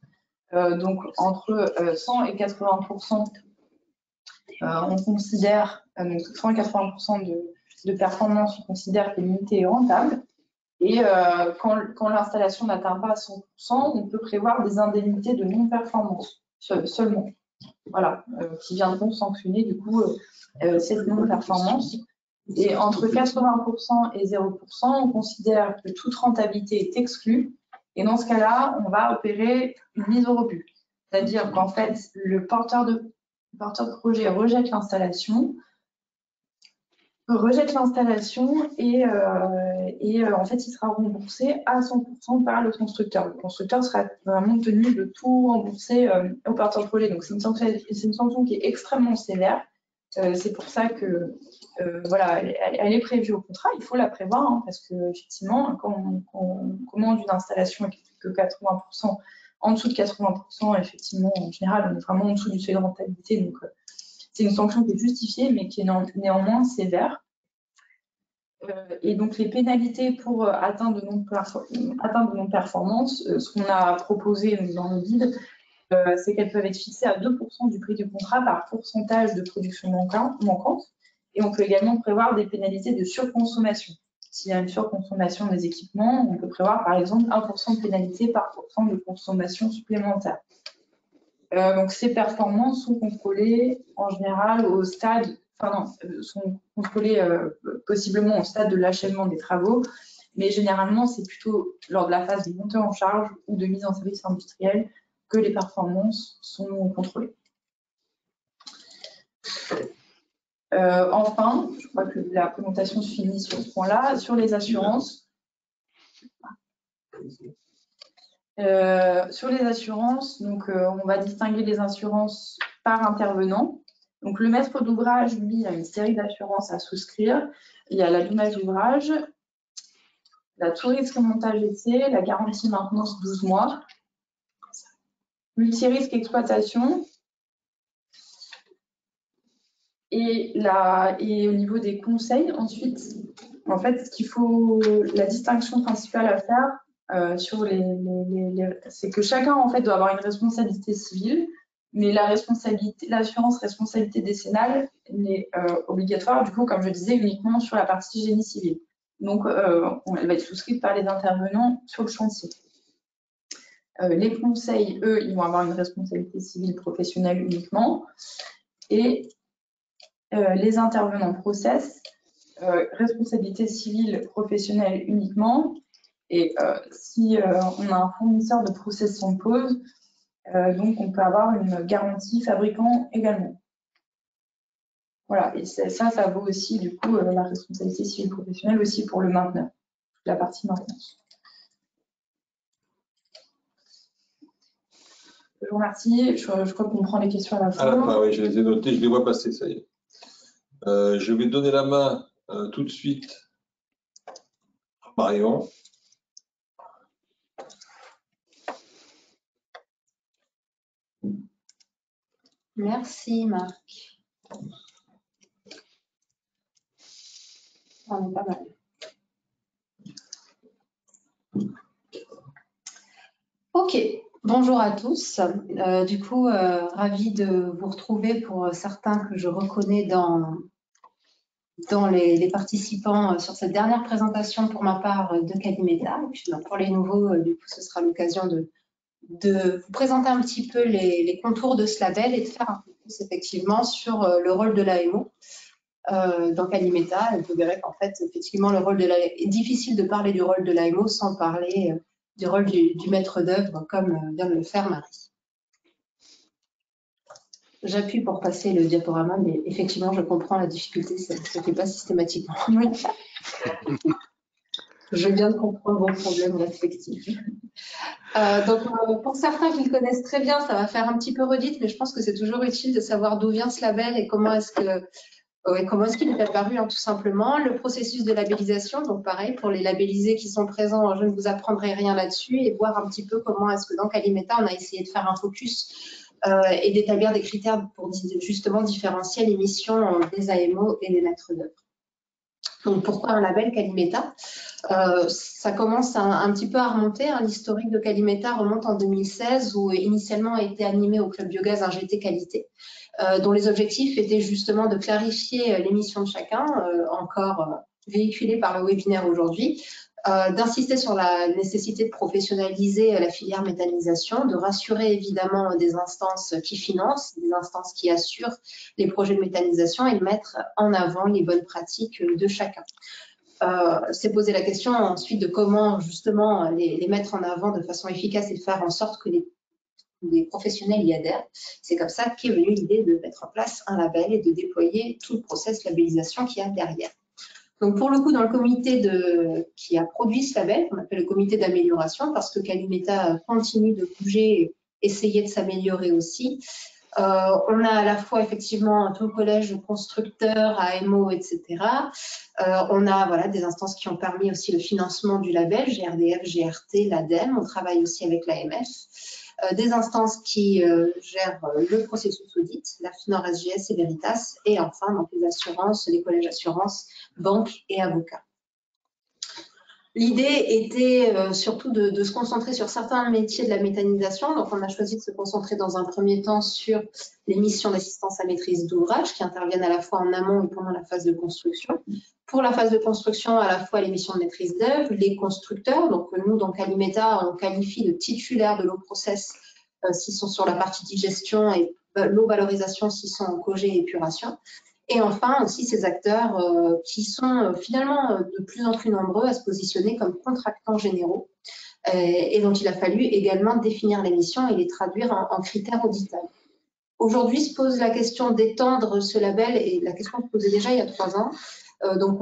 Donc entre 100 et 80%, on considère, donc 100 et 80% de performance, on considère que l'unité est rentable. Et quand l'installation n'atteint pas 100%, on peut prévoir des indemnités de non-performance seulement, voilà, qui viendront sanctionner du coup cette non-performance. Et entre 80% et 0%, on considère que toute rentabilité est exclue. Et dans ce cas-là, on va opérer une mise au rebut. C'est-à-dire qu'en fait, le porteur de projet rejette l'installation et en fait, il sera remboursé à 100% par le constructeur. Le constructeur sera vraiment tenu de tout rembourser au porteur de projet. Donc, c'est une sanction qui est extrêmement sévère C'est pour ça que voilà, elle est prévue au contrat, il faut la prévoir, hein, parce qu'effectivement, quand on commande une installation avec que 80%, en dessous de 80%, effectivement, en général, on est vraiment en dessous du seuil de rentabilité, donc c'est une sanction qui est justifiée, mais qui est néanmoins sévère. Et donc les pénalités pour atteindre de non-performance, ce qu'on a proposé dans le guide, c'est qu'elles peuvent être fixées à 2% du prix du contrat par pourcentage de production manquante. Et on peut également prévoir des pénalités de surconsommation. S'il y a une surconsommation des équipements, on peut prévoir par exemple 1% de pénalité par % de consommation supplémentaire. Donc ces performances sont contrôlées en général au stade, sont contrôlées possiblement au stade de l'achèvement des travaux, mais généralement c'est plutôt lors de la phase de montée en charge ou de mise en service industriel que les performances sont contrôlées. Enfin, je crois que la présentation se finit sur ce point-là, sur les assurances. Sur les assurances, donc, on va distinguer les assurances par intervenant. Donc, le maître d'ouvrage, lui, a une série d'assurances à souscrire. Il y a la dommage d'ouvrage, la tout risque montage essai, la garantie maintenance 12 mois, multirisque exploitation. Et au niveau des conseils, ensuite, en fait, la distinction principale à faire, c'est que chacun en fait doit avoir une responsabilité civile, mais l'assurance responsabilité décennale n'est obligatoire du coup, comme je disais, uniquement sur la partie génie civil. Donc elle va être souscrite par les intervenants sur le chantier. Les conseils, eux, ils vont avoir une responsabilité civile professionnelle uniquement, et les intervenants process, responsabilité civile professionnelle uniquement. Et si on a un fournisseur de process sans pause, donc on peut avoir une garantie fabricant également. Voilà, et ça vaut aussi du coup la responsabilité civile professionnelle aussi pour le mainteneur, la partie maintenance. Je vous remercie. Je crois qu'on prend les questions à la fin. Ah oui, je les ai notées, je les vois passer, ça y est. Je vais donner la main tout de suite à Marion. Merci Marc. On est pas mal. Ok, bonjour à tous. Du coup, ravie de vous retrouver pour certains que je reconnais dans les participants sur cette dernière présentation pour ma part de Calimeta. Et puis, pour les nouveaux, du coup, ce sera l'occasion de vous présenter un petit peu les contours de ce label et de faire un focus effectivement sur le rôle de l'AMO dans Calimeta. Et vous verrez qu'en fait, effectivement, est difficile de parler du rôle de l'AMO sans parler du rôle du maître d'œuvre, comme vient de le faire Marie. J'appuie pour passer le diaporama, mais effectivement, je comprends la difficulté, ça ne se fait pas systématiquement. Je viens de comprendre vos problèmes respectifs. Donc, pour certains qui le connaissent très bien, ça va faire un petit peu redite, mais je pense que c'est toujours utile de savoir d'où vient ce label et comment est-ce qu'il est apparu, hein, tout simplement. Le processus de labellisation, donc pareil, pour les labellisés qui sont présents, je ne vous apprendrai rien là-dessus, et voir un petit peu comment est-ce que dans Calimeta, on a essayé de faire un focus et d'établir des critères pour justement différencier les missions des AMO et des maîtres d'œuvre. Donc, pourquoi un label Calimeta? Ça commence un petit peu à remonter. Hein. L'historique de Calimeta remonte en 2016, où initialement a été animé au Club Biogaz un GT Qualité, dont les objectifs étaient justement de clarifier les missions de chacun, encore véhiculées par le webinaire aujourd'hui, d'insister sur la nécessité de professionnaliser la filière méthanisation, de rassurer évidemment des instances qui financent, des instances qui assurent les projets de méthanisation et de mettre en avant les bonnes pratiques de chacun. C'est poser la question ensuite de comment justement les mettre en avant de façon efficace et de faire en sorte que les professionnels y adhèrent. C'est comme ça qu'est venue l'idée de mettre en place un label et de déployer tout le process labellisation qu'il y a derrière. Donc, pour le coup, dans le comité qui a produit ce label, qu'on appelle le comité d'amélioration, parce que Calimeta continue de bouger et essayer de s'améliorer aussi, On a à la fois effectivement tout le collège de constructeurs, AMO, etc. On a voilà, des instances qui ont permis aussi le financement du label, GRDF, GRT, l'ADEME. On travaille aussi avec l'AMF. Des instances qui gèrent le processus audit, la FNOR SGS et Veritas. Et enfin, donc, les assurances, les collèges assurances, banques et avocats. L'idée était surtout de se concentrer sur certains métiers de la méthanisation. Donc, on a choisi de se concentrer dans un premier temps sur les missions d'assistance à maîtrise d'ouvrage qui interviennent à la fois en amont et pendant la phase de construction. Pour la phase de construction, à la fois les missions de maîtrise d'œuvre, les constructeurs. Donc, nous, dans Calimeta, on qualifie de titulaires de l'eau process s'ils sont sur la partie digestion et l'eau valorisation s'ils sont en cogé et épuration. Et enfin, aussi ces acteurs qui sont finalement de plus en plus nombreux à se positionner comme contractants généraux et dont il a fallu également définir les missions et les traduire en critères auditables. Aujourd'hui se pose la question d'étendre ce label, et la question se posait déjà il y a 3 ans, donc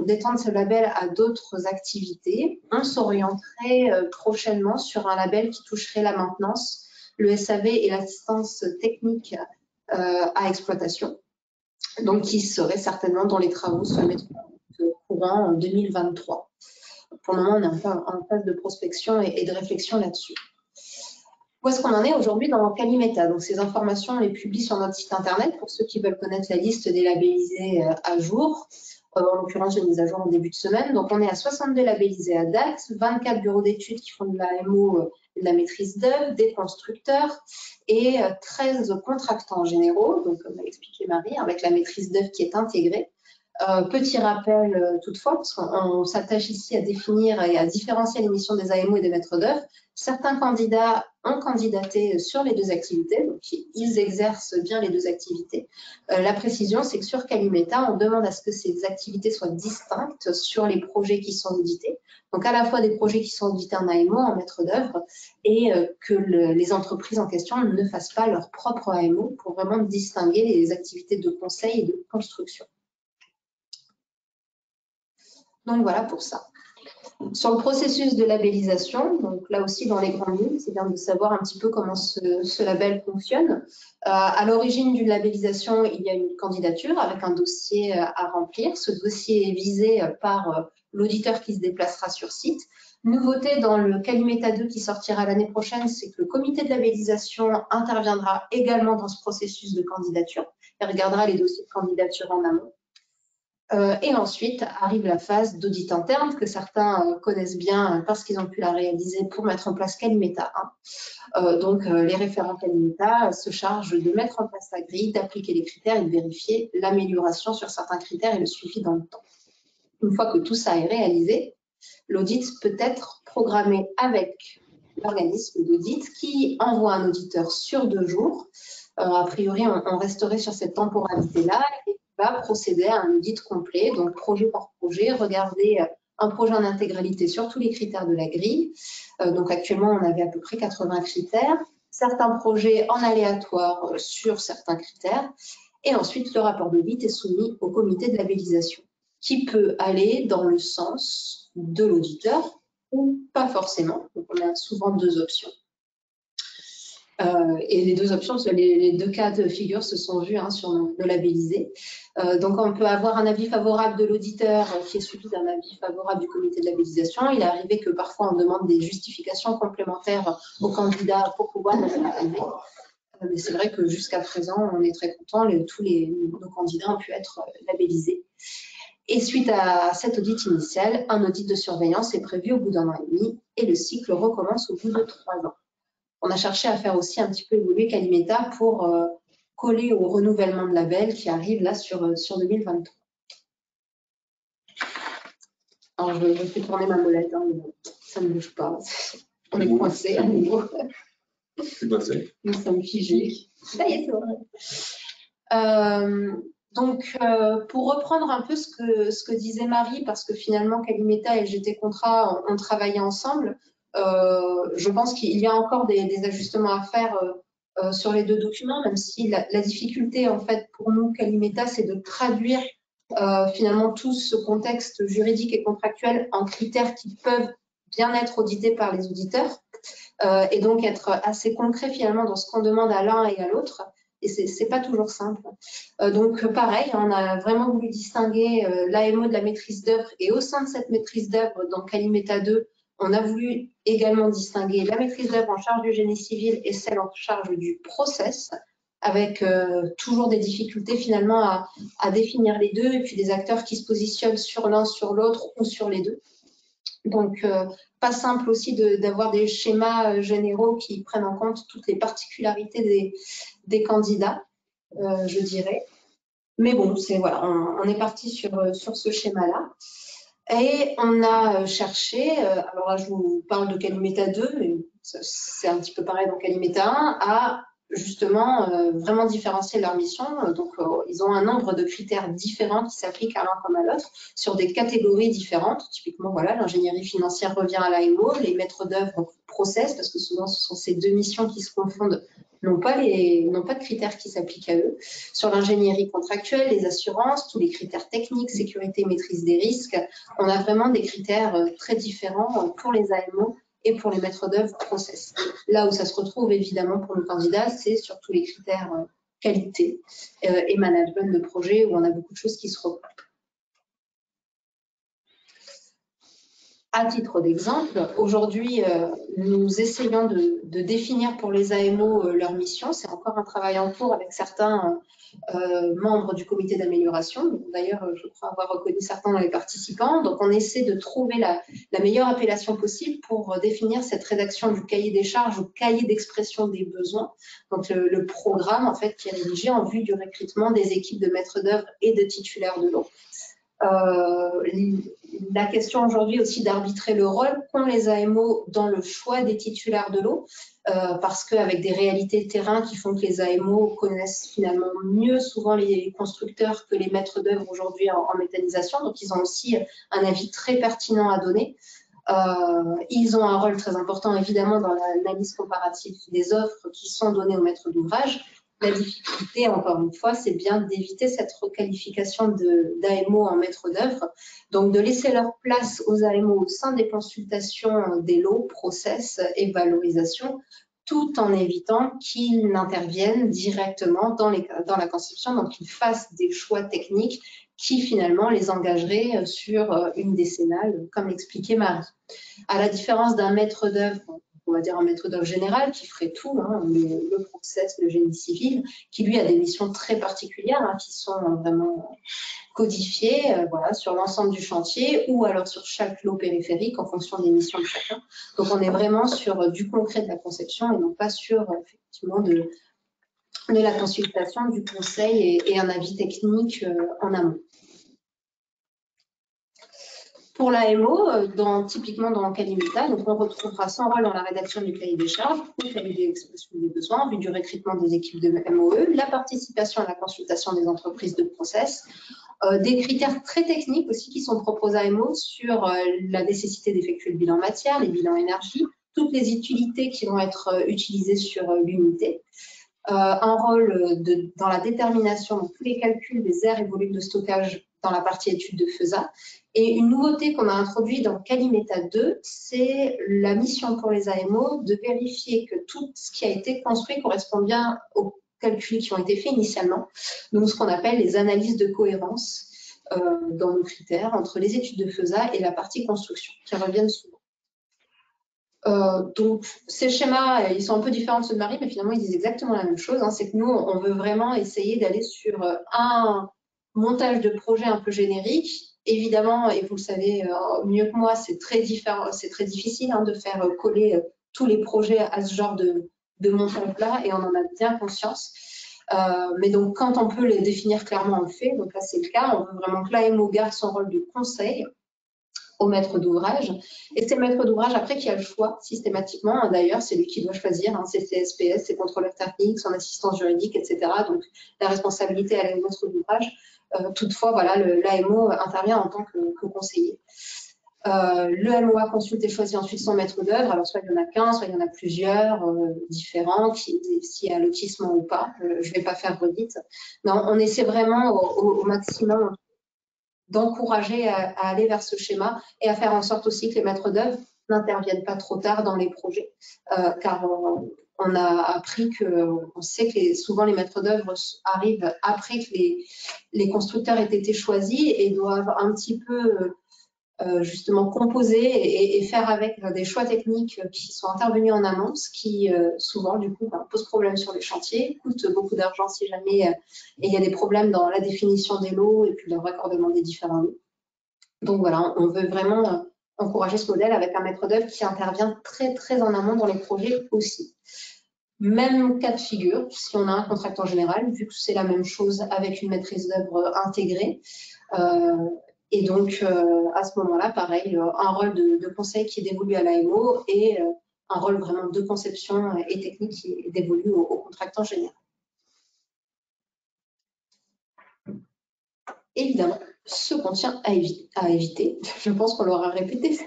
d'étendre ce label à d'autres activités. On s'orienterait prochainement sur un label qui toucherait la maintenance, le SAV et l'assistance technique à exploitation. Donc qui serait certainement dont les travaux se mettront courant en 2023. Pour le moment, on est en phase de prospection et de réflexion là-dessus. Où est-ce qu'on en est aujourd'hui dans Calimeta? Donc ces informations, on les publie sur notre site internet pour ceux qui veulent connaître la liste des labellisés à jour. En l'occurrence, j'ai mis à jour en début de semaine. Donc on est à 62 labellisés à date, 24 bureaux d'études qui font de la MO et de la maîtrise d'œuvre, des constructeurs et 13 contractants généraux, donc comme l'a expliqué Marie, avec la maîtrise d'œuvre qui est intégrée. Petit rappel toutefois, parce qu'on s'attache ici à définir et à différencier les missions des AMO et des maîtres d'œuvre. Certains candidats ont candidaté sur les 2 activités, donc ils exercent bien les 2 activités. La précision, c'est que sur Calimeta, on demande à ce que ces activités soient distinctes sur les projets qui sont audités. Donc à la fois des projets qui sont audités en AMO, en maître d'œuvre, et que les entreprises en question ne fassent pas leur propre AMO pour vraiment distinguer les activités de conseil et de construction. Donc voilà pour ça. Sur le processus de labellisation, donc là aussi dans les grandes lignes, c'est bien de savoir un petit peu comment ce label fonctionne. À l'origine d'une labellisation, il y a une candidature avec un dossier à remplir. Ce dossier est visé par l'auditeur qui se déplacera sur site. Nouveauté dans le Calimeta 2 qui sortira l'année prochaine, c'est que le comité de labellisation interviendra également dans ce processus de candidature et regardera les dossiers de candidature en amont. Et ensuite arrive la phase d'audit interne que certains connaissent bien parce qu'ils ont pu la réaliser pour mettre en place Calimeta 1. Donc les référents Calimeta se chargent de mettre en place la grille, d'appliquer les critères et de vérifier l'amélioration sur certains critères et le suivi dans le temps. Une fois que tout ça est réalisé, l'audit peut être programmé avec l'organisme d'audit qui envoie un auditeur sur 2 jours. A priori, on resterait sur cette temporalité-là et va procéder à un audit complet, donc projet par projet, regarder un projet en intégralité sur tous les critères de la grille. Donc actuellement, on avait à peu près 80 critères, certains projets en aléatoire sur certains critères, et ensuite le rapport d'audit est soumis au comité de labellisation, qui peut aller dans le sens de l'auditeur ou pas forcément. Donc on a souvent 2 options. Et les 2 options, les 2 cas de figure se sont vus sur nos labellisés. Donc, on peut avoir un avis favorable de l'auditeur qui est suivi d'un avis favorable du comité de labellisation. Il est arrivé que parfois, on demande des justifications complémentaires aux candidats pour pouvoir les labelliser. Mais c'est vrai que jusqu'à présent, on est très contents. Tous nos candidats ont pu être labellisés. Et suite à cet audit initial, un audit de surveillance est prévu au bout d'1 an et demi et le cycle recommence au bout de 3 ans. On a cherché à faire aussi un petit peu évoluer Calimeta pour coller au renouvellement de label qui arrive là sur 2023. Alors, je fais tourner ma molette, mais bon, ça ne bouge pas. On est coincé à nouveau. C'est passé. Nous sommes figés. Ça y est, c'est vrai. Donc, pour reprendre un peu ce que disait Marie, parce que finalement, Calimeta et GT Contrat ont travaillé ensemble, je pense qu'il y a encore des ajustements à faire sur les 2 documents, même si la difficulté, en fait, pour nous, Calimeta, c'est de traduire finalement tout ce contexte juridique et contractuel en critères qui peuvent bien être audités par les auditeurs et donc être assez concrets finalement dans ce qu'on demande à l'un et à l'autre. et c'est pas toujours simple. Donc pareil, on a vraiment voulu distinguer l'AMO de la maîtrise d'œuvre, et au sein de cette maîtrise d'œuvre, dans Calimeta 2, on a voulu également distinguer la maîtrise d'œuvre en charge du génie civil et celle en charge du process, avec toujours des difficultés finalement à définir les deux, et puis des acteurs qui se positionnent sur l'un, sur l'autre ou sur les deux. Donc, pas simple aussi d'avoir des schémas généraux qui prennent en compte toutes les particularités des candidats, je dirais. Mais bon, voilà, on est parti sur ce schéma-là. Et on a cherché, alors là je vous parle de Calimeta 2, mais c'est un petit peu pareil dans Calimeta 1, à justement vraiment différencier leur mission. Donc ils ont un nombre de critères différents qui s'appliquent à l'un comme à l'autre sur des catégories différentes. Typiquement, voilà, l'ingénierie financière revient à l'AMO, les maîtres d'œuvre process, parce que souvent ce sont ces deux missions qui se confondent, n'ont pas de critères qui s'appliquent à eux. Sur l'ingénierie contractuelle, les assurances, tous les critères techniques, sécurité, maîtrise des risques, on a vraiment des critères très différents pour les AMO et pour les maîtres d'œuvre process. Là où ça se retrouve évidemment pour nos candidats, c'est sur tous les critères qualité et management de projet, où on a beaucoup de choses qui se regroupent. À titre d'exemple, aujourd'hui, nous essayons de définir pour les AMO leur mission. C'est encore un travail en cours avec certains membres du comité d'amélioration. D'ailleurs, je crois avoir reconnu certains dans les participants. Donc, on essaie de trouver la meilleure appellation possible pour définir cette rédaction du cahier des charges ou cahier d'expression des besoins. Donc, le programme, en fait, qui est rédigé en vue du recrutement des équipes de maîtres d'œuvre et de titulaires de l'eau. La question aujourd'hui aussi d'arbitrer le rôle qu'ont les AMO dans le choix des titulaires de l'eau, parce qu'avec des réalités de terrain qui font que les AMO connaissent finalement mieux souvent les constructeurs que les maîtres d'œuvre aujourd'hui en méthanisation, donc ils ont aussi un avis très pertinent à donner. Ils ont un rôle très important évidemment dans l'analyse comparative des offres qui sont données aux maîtres d'ouvrage. La difficulté, encore une fois, c'est bien d'éviter cette requalification d'AMO en maître d'œuvre, donc de laisser leur place aux AMO au sein des consultations des lots, process et valorisation, tout en évitant qu'ils n'interviennent directement dans la conception, donc qu'ils fassent des choix techniques qui finalement les engageraient sur une décennale, comme l'expliquait Marie. À la différence d'un maître d'œuvre, on va dire un maître d'œuvre général qui ferait tout, le process, le génie civil, qui lui a des missions très particulières qui sont vraiment codifiées voilà, sur l'ensemble du chantier ou alors sur chaque lot périphérique en fonction des missions de chacun. Donc on est vraiment sur du concret de la conception et non pas sur effectivement de la consultation, du conseil et un avis technique en amont. Pour l'AMO, typiquement dans Calimeta, donc on retrouvera son rôle dans la rédaction du cahier des charges, le cahier d'expression des besoins en vue du recrutement des équipes de MOE, la participation à la consultation des entreprises de process, des critères très techniques aussi qui sont proposés à MO sur la nécessité d'effectuer le bilan matière, les bilans énergie, toutes les utilités qui vont être utilisées sur l'unité. Un rôle dans la détermination de tous les calculs des aires et volumes de stockage dans la partie étude de FESA. Et une nouveauté qu'on a introduite dans Calimeta 2, c'est la mission pour les AMO de vérifier que tout ce qui a été construit correspond bien aux calculs qui ont été faits initialement, donc ce qu'on appelle les analyses de cohérence dans nos critères entre les études de FESA et la partie construction, qui reviennent souvent. Donc, ces schémas, ils sont un peu différents de ceux de Marie, mais finalement, ils disent exactement la même chose. C'est que nous, on veut vraiment essayer d'aller sur un montage de projet un peu générique. Évidemment, et vous le savez mieux que moi, c'est très difficile de faire coller tous les projets à ce genre de montage-là, et on en a bien conscience. Mais donc, quand on peut les définir clairement, on le fait. Donc là, c'est le cas. On veut vraiment que l'AMO garde son rôle de conseil au maître d'ouvrage. Et c'est le maître d'ouvrage après qui a le choix systématiquement. D'ailleurs, c'est lui qui doit choisir ses CSPS, ses contrôleurs techniques, son assistance juridique, etc. Donc, la responsabilité elle est au maître d'ouvrage. Toutefois, voilà, l'AMO intervient en tant que conseiller. Le MOA consulte et choisit ensuite son maître d'œuvre. Alors, soit il y en a qu'un, soit il y en a plusieurs différents, s'il y a lotissement ou pas. Je ne vais pas faire redite. Mais on essaie vraiment au maximum d'encourager à aller vers ce schéma et à faire en sorte aussi que les maîtres d'œuvre n'interviennent pas trop tard dans les projets, car on a appris on sait que souvent les maîtres d'œuvre arrivent après que les constructeurs aient été choisis et doivent un petit peu justement composer et faire avec des choix techniques qui sont intervenus en amont, ce qui souvent du coup pose problème sur les chantiers, coûte beaucoup d'argent si jamais il y a des problèmes dans la définition des lots et puis le raccordement des différents lots. Donc voilà, on veut vraiment encourager ce modèle avec un maître d'œuvre qui intervient très très en amont dans les projets aussi. Même cas de figure, si on a un contracteur général, vu que c'est la même chose avec une maîtrise d'œuvre intégrée. Et donc, à ce moment-là, pareil, un rôle de conseil qui est dévolu à l'AMO et un rôle vraiment de conception et technique qui est dévolu au contractant général. Évidemment, ce qu'on tient à éviter, je pense qu'on l'aura répété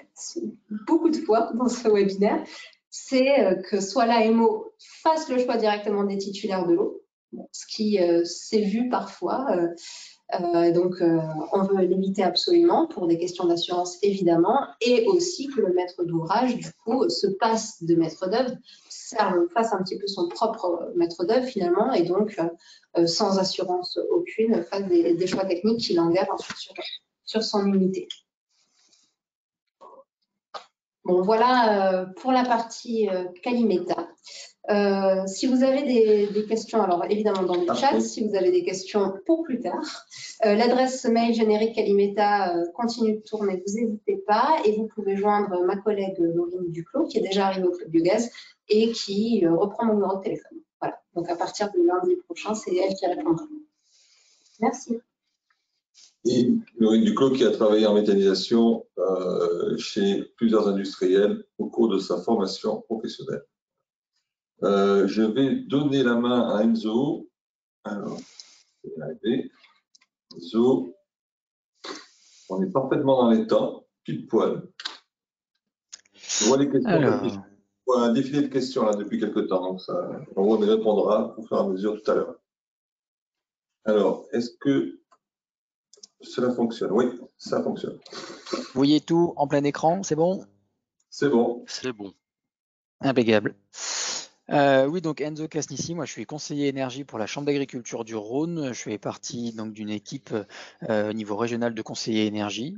beaucoup de fois dans ce webinaire, c'est que soit l'AMO fasse le choix directement des titulaires de l'eau, ce qui s'est vu parfois. Donc, on veut l'éviter absolument pour des questions d'assurance, évidemment, et aussi que le maître d'ouvrage, du coup, se passe de maître d'œuvre, fasse un petit peu son propre maître d'œuvre, finalement, et donc, sans assurance aucune, fasse des choix techniques qui l'engagent ensuite sur son unité. Bon, voilà pour la partie Calimeta. Si vous avez des questions, alors évidemment dans le chat, si vous avez des questions pour plus tard, l'adresse mail générique Calimeta continue de tourner, vous n'hésitez pas, et vous pouvez joindre ma collègue Laurine Duclos, qui est déjà arrivée au Club du Gaz, et qui reprend mon numéro de téléphone. Voilà, donc à partir de lundi prochain, c'est elle qui répondra. Merci. Et Laurine Duclos qui a travaillé en méthanisation chez plusieurs industriels au cours de sa formation professionnelle. Je vais donner la main à Enzo. Alors, je vais y arriver. Enzo, on est parfaitement dans les temps, pile poil. Je vois les questions. Alors, je vois un défilé de questions là depuis quelques temps, donc ça, on voit mais répondra au fur et à mesure tout à l'heure. Alors, est-ce que cela fonctionne? Oui, ça fonctionne. vous voyez tout en plein écran, c'est bon? C'est bon. C'est bon. Impeccable. Oui, donc Enzo Casnici, moi je suis conseiller énergie pour la Chambre d'agriculture du Rhône. Je fais partie donc d'une équipe au niveau régional de conseillers énergie.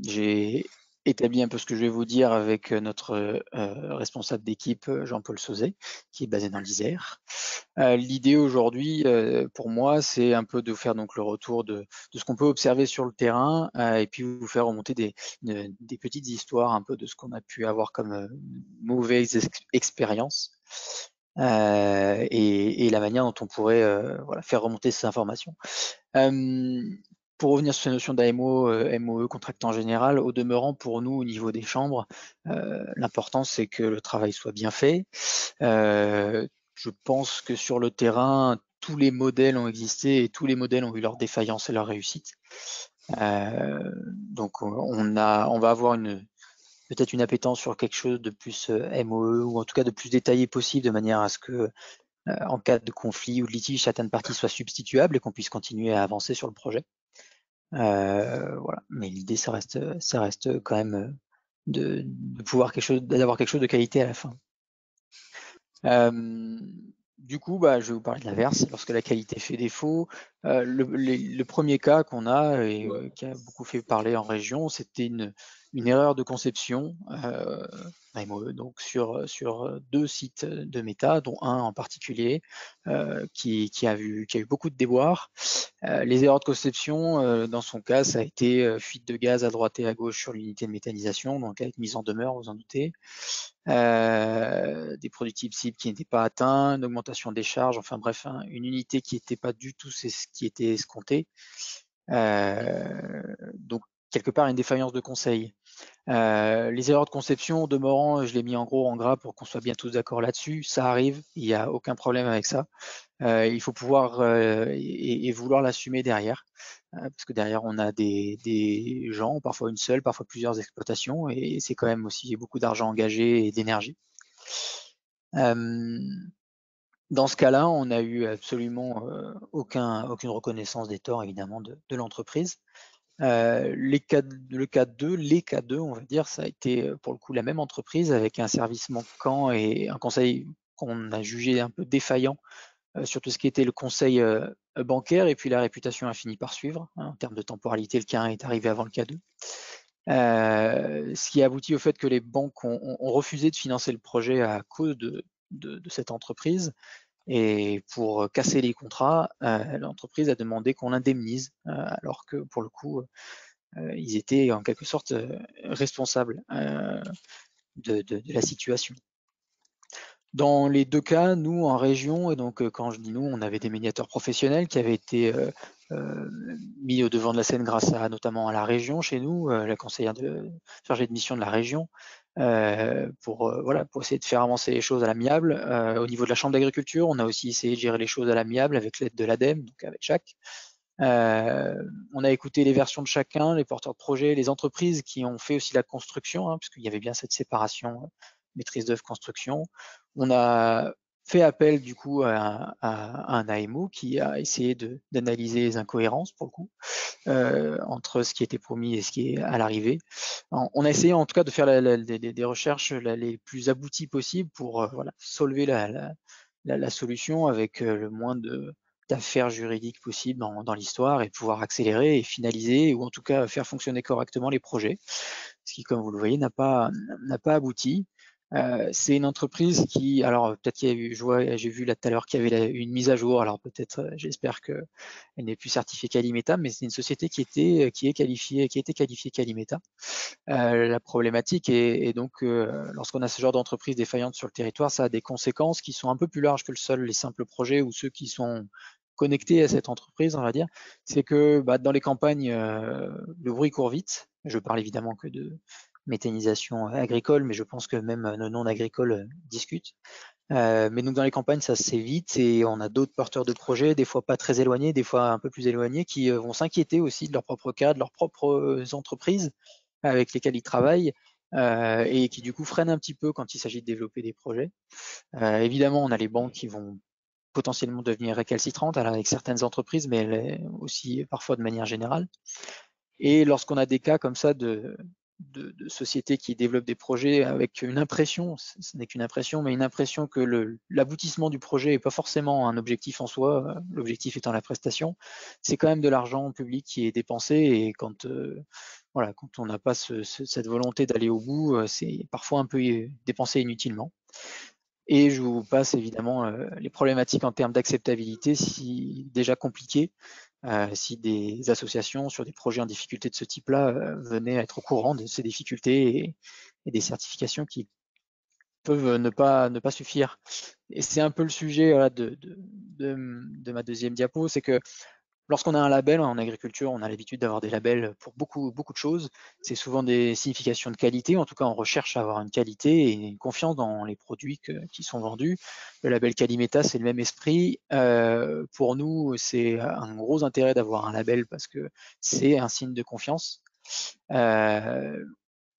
J'ai établi un peu ce que je vais vous dire avec notre responsable d'équipe Jean-Paul Sauzet, qui est basé dans l'Isère. L'idée aujourd'hui, pour moi, c'est un peu de faire donc le retour de ce qu'on peut observer sur le terrain et puis vous faire remonter des petites histoires un peu de ce qu'on a pu avoir comme mauvaise expérience et la manière dont on pourrait voilà, faire remonter ces informations. Pour revenir sur cette notion d'AMO, MOE, contractant général, au demeurant, pour nous, au niveau des chambres, l'important, c'est que le travail soit bien fait. Je pense que sur le terrain, tous les modèles ont existé et tous les modèles ont eu leurs défaillances et leurs réussites. Donc, on va avoir peut-être une appétence sur quelque chose de plus MOE ou en tout cas de plus détaillé possible, de manière à ce que, en cas de conflit ou de litige, certaines parties soient substituables et qu'on puisse continuer à avancer sur le projet. Voilà. Mais l'idée, ça reste quand même de pouvoir d'avoir quelque chose de qualité à la fin. Du coup, je vais vous parler de l'inverse. Lorsque la qualité fait défaut, le premier cas qu'on a et qui a beaucoup fait parler en région, c'était une erreur de conception donc sur 2 sites de méta, dont un en particulier qui a eu beaucoup de déboires. Les erreurs de conception, dans son cas, ça a été fuite de gaz à droite et à gauche sur l'unité de méthanisation, donc avec mise en demeure, vous en doutez. Des produits type cible qui n'étaient pas atteints, une augmentation des charges, enfin bref, une unité qui n'était pas du tout ce qui était escompté. Donc, quelque part, une défaillance de conseil. Les erreurs de conception, au demeurant, je l'ai mis en gros en gras pour qu'on soit bien tous d'accord là-dessus. Ça arrive, il n'y a aucun problème avec ça. Il faut pouvoir et vouloir l'assumer derrière, parce que derrière on a des gens, parfois une seule, parfois plusieurs exploitations, et c'est quand même aussi beaucoup d'argent engagé et d'énergie. Dans ce cas-là, on n'a eu absolument aucune reconnaissance des torts évidemment de l'entreprise. Le cas 2, on va dire, ça a été pour le coup la même entreprise avec un service manquant et un conseil qu'on a jugé un peu défaillant sur tout ce qui était le conseil bancaire, et puis la réputation a fini par suivre. En termes de temporalité, le cas 1 est arrivé avant le cas 2. Ce qui a abouti au fait que les banques ont refusé de financer le projet à cause de cette entreprise. Et pour casser les contrats, l'entreprise a demandé qu'on l'indemnise, alors que pour le coup, ils étaient en quelque sorte responsables de la situation. Dans les deux cas, nous en région, et donc quand je dis nous, on avait des médiateurs professionnels qui avaient été mis au devant de la scène grâce à notamment à la région chez nous, la conseillère chargée de mission de la région, pour essayer de faire avancer les choses à l'amiable. Au niveau de la Chambre d'agriculture, on a aussi essayé de gérer les choses à l'amiable avec l'aide de l'ADEME, donc avec Jacques. On a écouté les versions de chacun, les porteurs de projets, les entreprises qui ont fait aussi la construction, puisqu'il y avait bien cette séparation maîtrise d'œuvre construction. On a fait appel du coup à un AMO qui a essayé d'analyser les incohérences pour le coup entre ce qui était promis et ce qui est à l'arrivée. On a essayé en tout cas de faire des recherches les plus abouties possibles pour solver la solution avec le moins d'affaires juridiques possibles dans l'histoire et pouvoir accélérer et finaliser, ou en tout cas faire fonctionner correctement les projets, ce qui, comme vous le voyez, n'a pas abouti. C'est une entreprise qui, alors peut-être qu'il y a eu, j'ai vu là tout à l'heure qu'il y avait une mise à jour, alors peut-être, j'espère qu'elle n'est plus certifiée Calimeta, mais c'est une société qui a été qualifiée Calimeta. La problématique est donc, lorsqu'on a ce genre d'entreprise défaillante sur le territoire, ça a des conséquences qui sont un peu plus larges que les simples projets ou ceux qui sont connectés à cette entreprise, on va dire. C'est que dans les campagnes, le bruit court vite. Je parle évidemment que de méthanisation agricole, mais je pense que même nos non-agricoles discutent. Mais donc dans les campagnes, ça se fait vite et on a d'autres porteurs de projets, des fois pas très éloignés, des fois un peu plus éloignés, qui vont s'inquiéter aussi de leur propre cas, de leurs propres entreprises avec lesquelles ils travaillent et qui du coup freinent un petit peu quand il s'agit de développer des projets. Évidemment, on a les banques qui vont potentiellement devenir récalcitrantes avec certaines entreprises, mais aussi parfois de manière générale. Et lorsqu'on a des cas comme ça de sociétés qui développent des projets avec une impression, ce n'est qu'une impression, mais une impression que l'aboutissement du projet n'est pas forcément un objectif en soi, l'objectif étant la prestation, c'est quand même de l'argent public qui est dépensé, et quand on n'a pas cette volonté d'aller au bout, c'est parfois un peu dépensé inutilement. Et je vous passe évidemment les problématiques en termes d'acceptabilité, si déjà compliquées, si des associations sur des projets en difficulté de ce type-là venaient à être au courant de ces difficultés et des certifications qui peuvent ne pas suffire. Et c'est un peu le sujet de ma deuxième diapo, c'est que lorsqu'on a un label en agriculture, on a l'habitude d'avoir des labels pour beaucoup de choses. C'est souvent des significations de qualité. En tout cas, on recherche à avoir une qualité et une confiance dans les produits qui sont vendus. Le label Calimeta, c'est le même esprit. Pour nous, c'est un gros intérêt d'avoir un label parce que c'est un signe de confiance.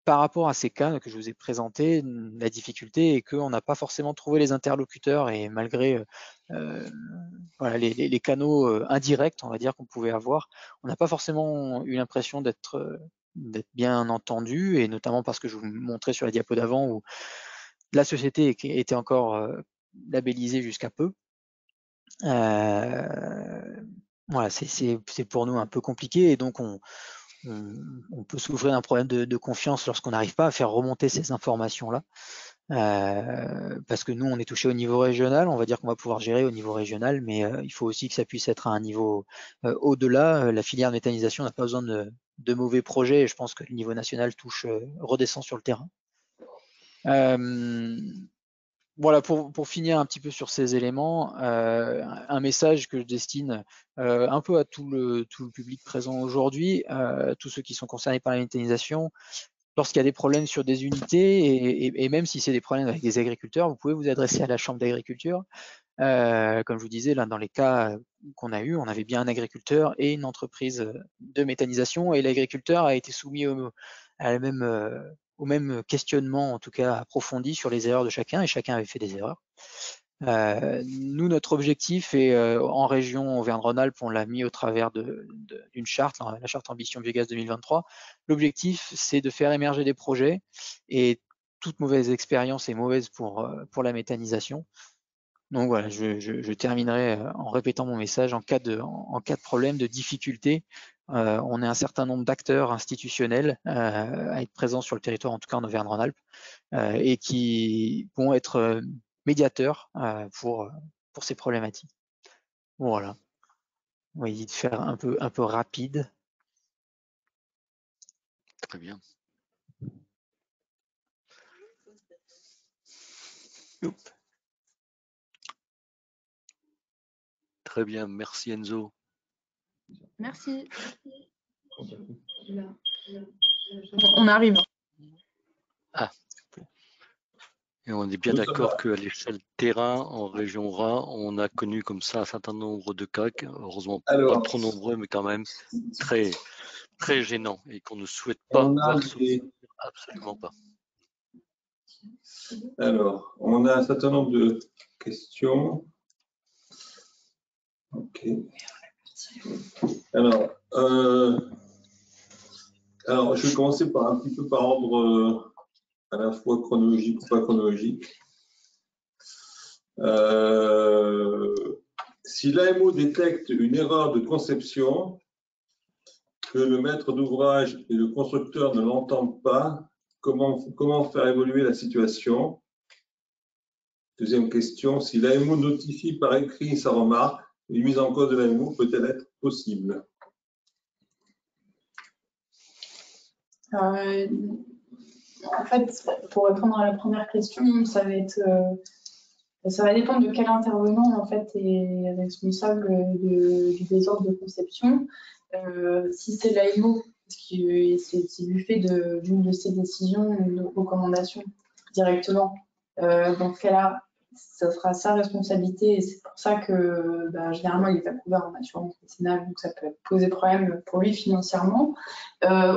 Par rapport à ces cas que je vous ai présentés, la difficulté est qu'on n'a pas forcément trouvé les interlocuteurs, et malgré les canaux indirects, on va dire, qu'on pouvait avoir, on n'a pas forcément eu l'impression d'être bien entendu, et notamment parce que je vous montrais sur la diapo d'avant où la société était encore labellisée jusqu'à peu. Voilà, c'est pour nous un peu compliqué, et donc on peut souffrir d'un problème de confiance lorsqu'on n'arrive pas à faire remonter ces informations-là. Parce que nous, on est touché au niveau régional, on va dire qu'on va pouvoir gérer au niveau régional, mais il faut aussi que ça puisse être à un niveau au-delà. La filière de méthanisation n'a pas besoin de mauvais projets, et je pense que le niveau national redescend sur le terrain. Voilà, pour finir un petit peu sur ces éléments, un message que je destine un peu à tout le public présent aujourd'hui, tous ceux qui sont concernés par la méthanisation. Lorsqu'il y a des problèmes sur des unités, et même si c'est des problèmes avec des agriculteurs, vous pouvez vous adresser à la Chambre d'agriculture. Comme je vous disais, là, dans les cas qu'on a eu, on avait bien un agriculteur et une entreprise de méthanisation, et l'agriculteur a été soumis au même questionnement, en tout cas approfondi, sur les erreurs de chacun, et chacun avait fait des erreurs. Nous, notre objectif est en région Auvergne-Rhône-Alpes, on l'a mis au travers d'une charte, la charte Ambition Biogaz 2023. L'objectif, c'est de faire émerger des projets, et toute mauvaise expérience est mauvaise pour la méthanisation. Donc voilà, je terminerai en répétant mon message. En cas de problème, de difficulté, on est un certain nombre d'acteurs institutionnels à être présents sur le territoire, en tout cas en Auvergne-Rhône-Alpes, et qui vont être médiateurs pour ces problématiques. Voilà. On va essayer de faire un peu rapide. Très bien. Oups. Très bien, merci Enzo. Merci. On arrive. Ah. Et on est bien d'accord qu'à l'échelle terrain, en région Rhin, on a connu comme ça un certain nombre de cas, heureusement pas trop nombreux, mais quand même très, très gênants, et qu'on ne souhaite pas voir se absolument pas. Alors, on a un certain nombre de questions. Ok. Alors, je vais commencer un petit peu par ordre à la fois chronologique ou pas chronologique. Si l'AMO détecte une erreur de conception, que le maître d'ouvrage et le constructeur ne l'entendent pas, comment faire évoluer la situation? Deuxième question, si l'AMO notifie par écrit sa remarque, une mise en cause de l'AMO peut-elle être possible? En fait, pour répondre à la première question, ça va dépendre de quel intervenant en fait est responsable du désordre de conception. Si c'est l'AMO, c'est du fait d'une de ses décisions ou de recommandations directement, dans ce cas-là, ça sera sa responsabilité, et c'est pour ça que généralement il n'est pas couvert en assurance décennale, donc ça peut poser problème pour lui financièrement.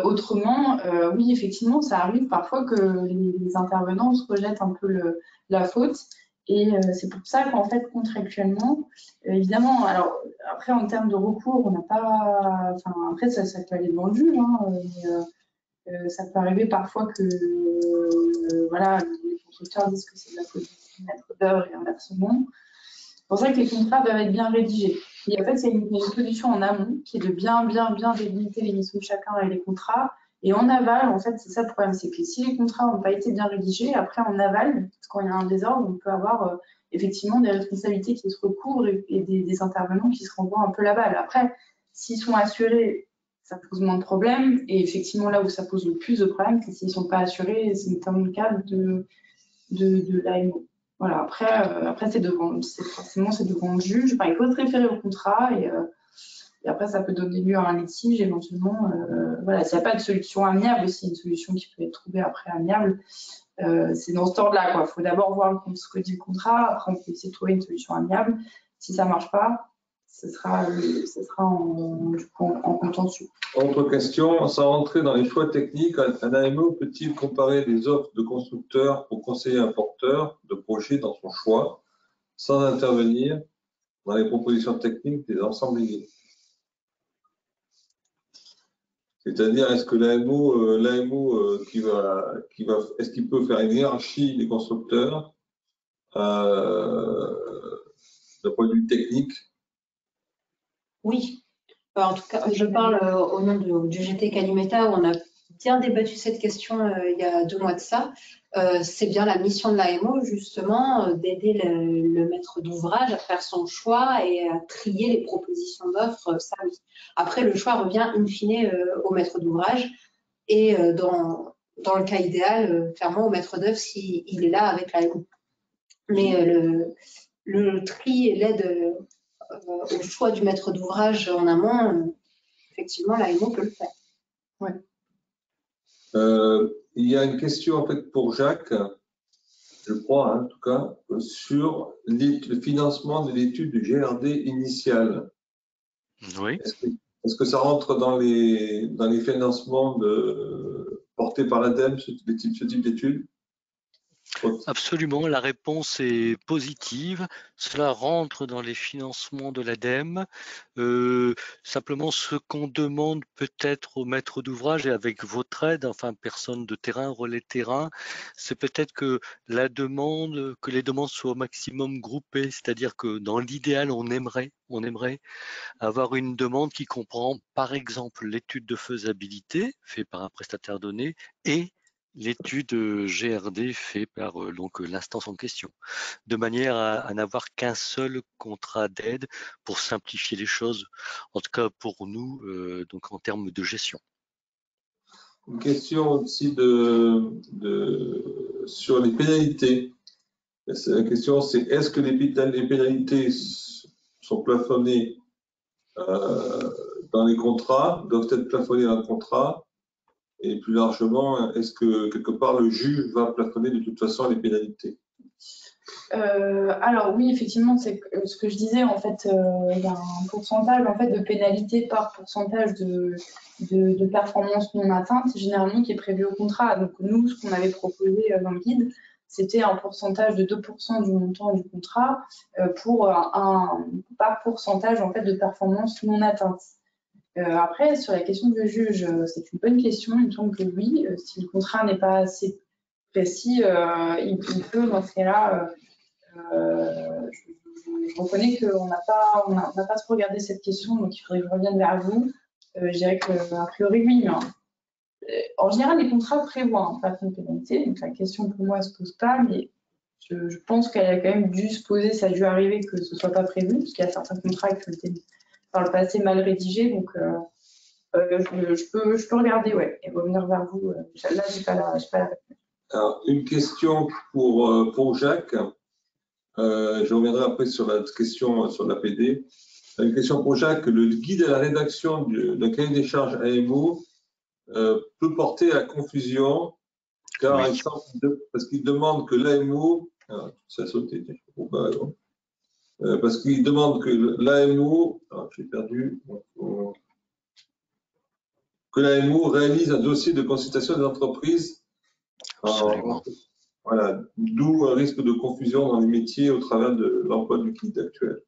Autrement, oui, effectivement, ça arrive parfois que les intervenants se rejettent un peu la faute, et c'est pour ça qu'en fait, contractuellement, évidemment, alors après en termes de recours, on n'a pas, enfin après ça peut aller devant le juge, mais ça peut arriver parfois que voilà, les constructeurs disent que c'est de la faute du maître d'œuvre et inversement. C'est pour ça que les contrats doivent être bien rédigés. Et en fait, il y a une solution en amont qui est de bien délimiter les missions de chacun et les contrats. Et en aval, en fait, c'est ça le problème, c'est que si les contrats n'ont pas été bien rédigés, après en aval, quand il y a un désordre, on peut avoir effectivement des responsabilités qui se recouvrent et des intervenants qui se renvoient un peu la balle. Après, s'ils sont assurés, ça pose moins de problèmes. Et effectivement, là où ça pose le plus de problèmes, c'est s'ils ne sont pas assurés, c'est notamment le cas de l'AMO. Voilà, après c'est devant le juge. Enfin, il faut se référer au contrat, et après ça peut donner lieu à un litige éventuellement. Voilà, s'il n'y a pas de solution amiable, c'est une solution qui peut être trouvée après amiable. C'est dans ce ordre-là, quoi. Il faut d'abord voir ce que dit le contrat, après on peut essayer de trouver une solution amiable. Si ça ne marche pas, ce sera en contentieux. Autre question, sans rentrer dans les choix techniques, un AMO peut-il comparer les offres de constructeurs pour conseiller un porteur de projet dans son choix, sans intervenir dans les propositions techniques des ensembliers? C'est-à-dire, est-ce que l'AMO est-ce qu'il peut faire une hiérarchie des constructeurs d'un point de vue technique? Oui. En tout cas, je parle au nom du GT Calimeta, où on a bien débattu cette question il y a 2 mois de ça. C'est bien la mission de l'AMO, justement, d'aider le maître d'ouvrage à faire son choix et à trier les propositions d'offres, ça oui. Après, le choix revient in fine au maître d'ouvrage, et dans le cas idéal, clairement au maître d'œuvre s'il est là avec l'AMO. Mais le tri et l'aide au choix du maître d'ouvrage en amont, effectivement, l'AMO peut le faire. Ouais. Il y a une question en fait pour Jacques, je crois, en tout cas, sur le financement de l'étude du GRD initiale. Oui. Est-ce que ça rentre dans les financements portés par l'ADEME, ce type d'études? Absolument, la réponse est positive. Cela rentre dans les financements de l'ADEME. Simplement, ce qu'on demande peut-être au maître d'ouvrage et avec votre aide, enfin personne de terrain, relais terrain, c'est peut-être que les demandes soient au maximum groupées. C'est-à-dire que dans l'idéal, on aimerait avoir une demande qui comprend, par exemple, l'étude de faisabilité faite par un prestataire donné et l'étude GRD faite par l'instance en question, de manière à n'avoir qu'un seul contrat d'aide pour simplifier les choses, en tout cas pour nous, donc en termes de gestion. Une question aussi sur les pénalités. La question, c'est est-ce que les pénalités sont plafonnées dans les contrats, doivent être plafonnées dans le contrat? Et plus largement, est-ce que quelque part le juge va plafonner de toute façon les pénalités? Alors oui, effectivement, c'est ce que je disais. En fait, il y a un pourcentage en fait de pénalité par pourcentage de performance non atteinte, généralement qui est prévu au contrat. Donc nous, ce qu'on avait proposé dans le guide, c'était un pourcentage de 2% du montant du contrat pour par pourcentage en fait de performance non atteinte. Après, sur la question du juge, c'est une bonne question. Il me semble que oui, si le contrat n'est pas assez précis, il peut dans ce cas-là. Je reconnais qu'on n'a pas trop regardé cette question, donc il faudrait que je revienne vers vous. Je dirais qu'a priori, oui, mais en général, les contrats prévoient un plafond de pénalité, donc la question pour moi ne se pose pas, mais je pense qu'elle a quand même dû se poser, ça a dû arriver que ce ne soit pas prévu, parce qu'il y a certains contrats qui ont été par le passé mal rédigés, donc je peux regarder, ouais, et revenir vers vous. Là, je n'ai pas la réponse. Alors, une question pour Jacques. Je reviendrai après sur la question sur l'APD. Une question pour Jacques. Le guide à la rédaction d'un cahier des charges AMO peut porter à confusion, car Oui. parce qu'il demande que l'AMO, ça a sauté, je sais pas pourquoi, parce qu'il demande que l'AMO, j'ai perdu, que l'AMO réalise un dossier de consultation des entreprises. Absolument. Voilà, d'où un risque de confusion dans les métiers au travers de l'emploi du guide actuel.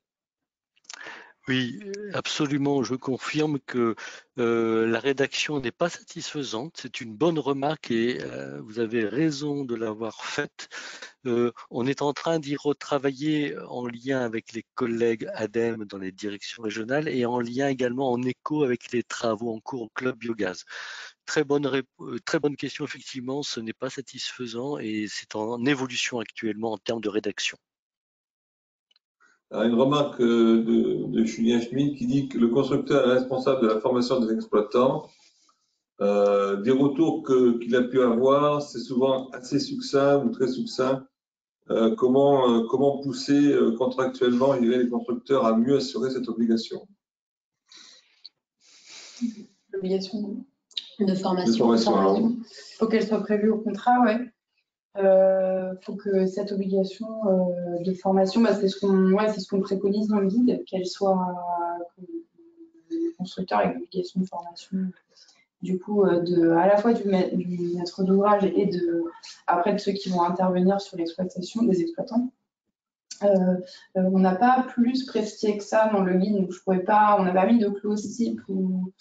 Oui, absolument. Je confirme que la rédaction n'est pas satisfaisante. C'est une bonne remarque et vous avez raison de l'avoir faite. On est en train d'y retravailler en lien avec les collègues ADEME dans les directions régionales et en lien également en écho avec les travaux en cours au Club Biogaz. Très bonne question, effectivement, ce n'est pas satisfaisant et c'est en évolution actuellement en termes de rédaction. Alors, une remarque de Julien Schmitt qui dit que le constructeur est responsable de la formation des exploitants. Des retours qu'il a pu avoir, c'est souvent assez succinct ou très succinct. Comment pousser contractuellement les constructeurs à mieux assurer cette obligation? L'obligation de formation. Il faut qu'elle soit prévue au contrat, ouais. Faut que cette obligation de formation, c'est ce qu'on préconise dans le guide, qu'elle soit le constructeur avec l'obligation de formation, du coup, à la fois du maître d'ouvrage et après de ceux qui vont intervenir sur l'exploitation des exploitants. On n'a pas plus précisé que ça dans le guide, donc je pourrais pas, on n'a pas mis de clause type ou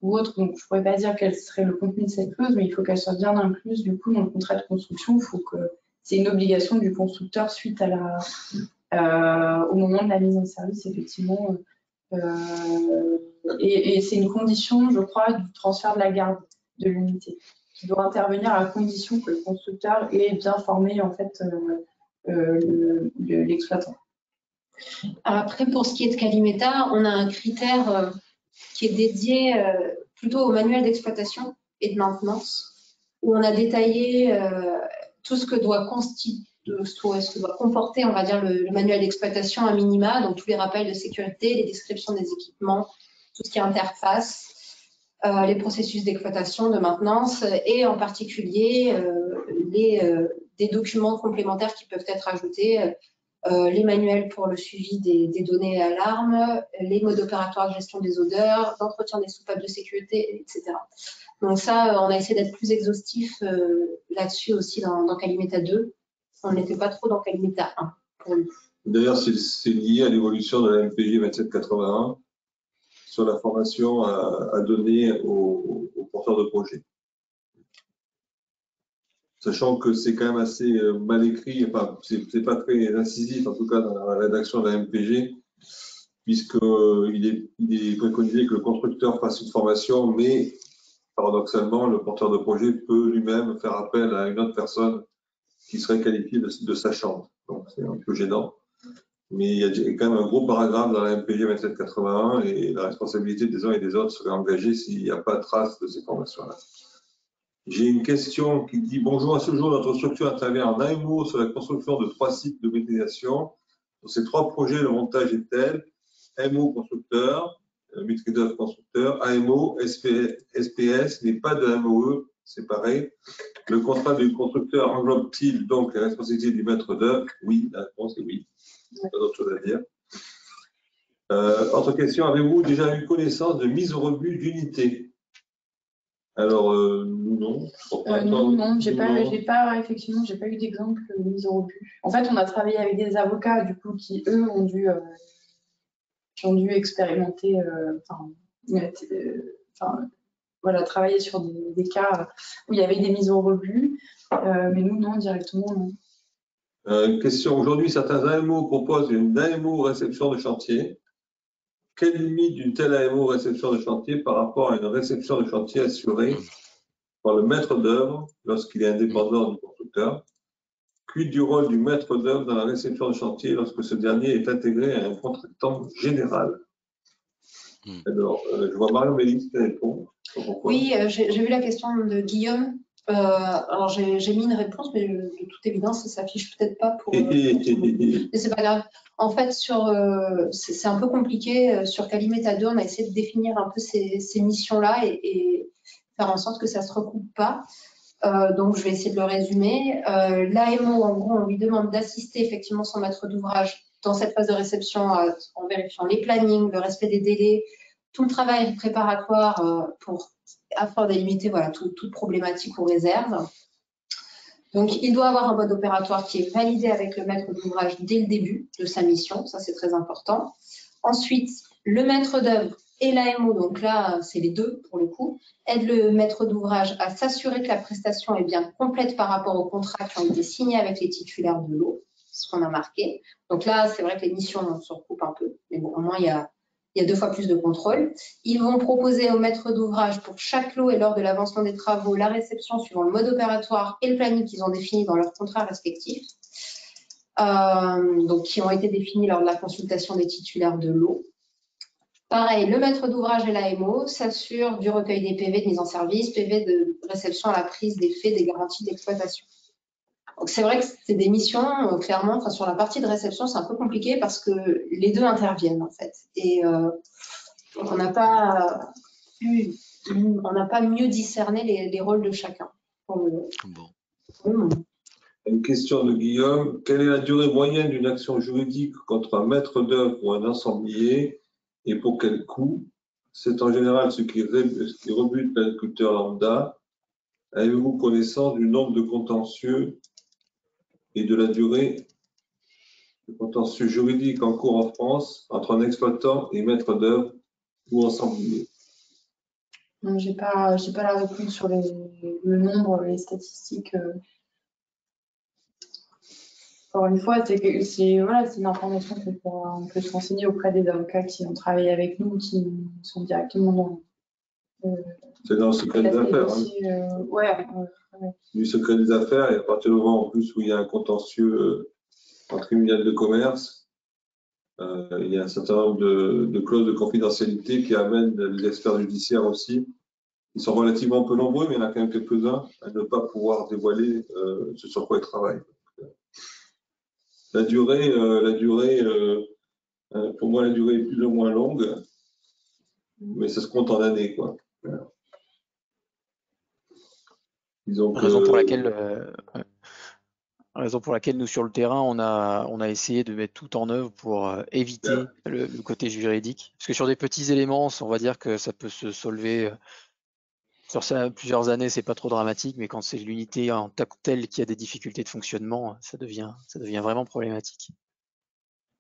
autre, donc je ne pourrais pas dire quel serait le contenu de cette clause, mais il faut qu'elle soit bien incluse du coup dans le contrat de construction. Il faut que c'est une obligation du constructeur suite à au moment de la mise en service, effectivement. Et c'est une condition, je crois, du transfert de la garde de l'unité, qui doit intervenir à condition que le constructeur ait bien formé en fait l'exploitant. Après, pour ce qui est de Calimeta, on a un critère qui est dédié plutôt au manuel d'exploitation et de maintenance, où on a détaillé tout ce que doit comporter, on va dire, le manuel d'exploitation à minima, donc tous les rappels de sécurité, les descriptions des équipements, tout ce qui est interface, les processus d'exploitation, de maintenance, et en particulier des documents complémentaires qui peuvent être ajoutés, les manuels pour le suivi des données et alarmes, les modes opératoires de gestion des odeurs, d'entretien des soupapes de sécurité, etc. Donc ça, on a essayé d'être plus exhaustif là-dessus aussi dans Calimeta 2. On n'était pas trop dans Calimeta 1 pour lui. D'ailleurs, c'est lié à l'évolution de la MPG 2781 sur la formation à donner aux porteurs de projet. Sachant que c'est quand même assez mal écrit, enfin, c'est pas très incisif, en tout cas dans la rédaction de la MPG, puisqu'il est préconisé que le constructeur fasse une formation, mais paradoxalement, le porteur de projet peut lui-même faire appel à une autre personne qui serait qualifiée de sachante. Donc c'est un peu gênant. Mais il y a quand même un gros paragraphe dans la MPG 2781 et la responsabilité des uns et des autres serait engagée s'il n'y a pas de trace de ces formations-là. J'ai une question qui dit « Bonjour, à ce jour, notre structure intervient en AMO sur la construction de 3 sites de méthanisation. Dans ces 3 projets, le montage est tel, MO constructeur, maîtrise d'œuvre constructeur, AMO, SPS, mais pas de MOE, c'est pareil. Le contrat du constructeur englobe-t-il donc les responsabilités du maître d'œuvre? Oui, la réponse est oui. Pas d'autre chose à dire. Autre question, avez-vous déjà eu connaissance de mise au rebut d'unités? Alors, non. Non, j'ai pas eu d'exemple de mise au rebut. En fait, on a travaillé avec des avocats, du coup, qui, eux, ont dû expérimenter, voilà, travailler sur des cas où il y avait des mises au rebut. Mais nous, non, directement, non. Question, aujourd'hui, certains AMO proposent une AMO réception de chantier. Quelle limite d'une telle AMO réception de chantier par rapport à une réception de chantier assurée par le maître d'œuvre lorsqu'il est indépendant du constructeur? Quid du rôle du maître d'œuvre dans la réception de chantier lorsque ce dernier est intégré à un contractant général? Alors, je vois Marie-Mélisse qui répond. Oui, j'ai vu la question de Guillaume. Alors, j'ai mis une réponse, mais de toute évidence, ça ne s'affiche peut-être pas pour. Mais c'est pas grave. En fait, c'est un peu compliqué. Sur Calimeta 2, on a essayé de définir un peu ces missions-là et faire en sorte que ça ne se recoupe pas. Donc, je vais essayer de le résumer. L'AMO, en gros, on lui demande d'assister effectivement son maître d'ouvrage dans cette phase de réception en vérifiant les plannings, le respect des délais, tout le travail préparatoire afin d'éliminer voilà, toute problématique ou réserve. Donc, il doit avoir un mode opératoire qui est validé avec le maître d'ouvrage dès le début de sa mission. Ça, c'est très important. Ensuite, le maître d'œuvre et l'AMO, donc là, c'est les deux pour le coup, aident le maître d'ouvrage à s'assurer que la prestation est bien complète par rapport aux contrats qui ont été signés avec les titulaires de l'eau, ce qu'on a marqué. Donc là, c'est vrai que les missions se recoupent un peu, mais bon, au moins, il y a 2 fois plus de contrôle. Ils vont proposer au maître d'ouvrage pour chaque lot et lors de l'avancement des travaux la réception suivant le mode opératoire et le planning qu'ils ont défini dans leurs contrats respectifs, donc qui ont été définis lors de la consultation des titulaires de l'eau. Pareil, le maître d'ouvrage et l'AMO s'assurent du recueil des PV de mise en service, PV de réception à la prise des faits des garanties d'exploitation. Donc c'est vrai que c'est des missions, clairement, sur la partie de réception, c'est un peu compliqué parce que les deux interviennent en fait. Et on n'a pas mieux discerné les rôles de chacun. Une question de Guillaume. Quelle est la durée moyenne d'une action juridique contre un maître d'œuvre ou un ensemblier et pour quel coût? C'est en général ce qui rebute l'agriculteur lambda. Avez-vous connaissance du nombre de contentieux et de la durée de contentieux juridique en cours en France entre un exploitant et maître d'œuvre ou ensemblier? Non, j'ai pas la réponse sur le nombre, les statistiques. Encore une fois, c'est une information qu'on peut se renseigner auprès des avocats qui ont travaillé avec nous, qui sont directement dans. C'est dans le secret des affaires. Ouais. Du secret des affaires, et à partir du moment en plus où il y a un contentieux en tribunal de commerce, il y a un certain nombre de clauses de confidentialité qui amènent les experts judiciaires aussi. Ils sont relativement peu nombreux, mais il y en a quand même quelques-uns à ne pas pouvoir dévoiler ce sur quoi ils travaillent. La durée, pour moi, la durée est plus ou moins longue, mais ça se compte en années, quoi. Voilà. Disons que, raison pour laquelle nous, sur le terrain, on a essayé de mettre tout en œuvre pour éviter le côté juridique. Parce que sur des petits éléments, on va dire que ça peut se solver Sur ça, plusieurs années, c'est pas trop dramatique, mais quand c'est l'unité en tant que telle qui a des difficultés de fonctionnement, ça devient vraiment problématique.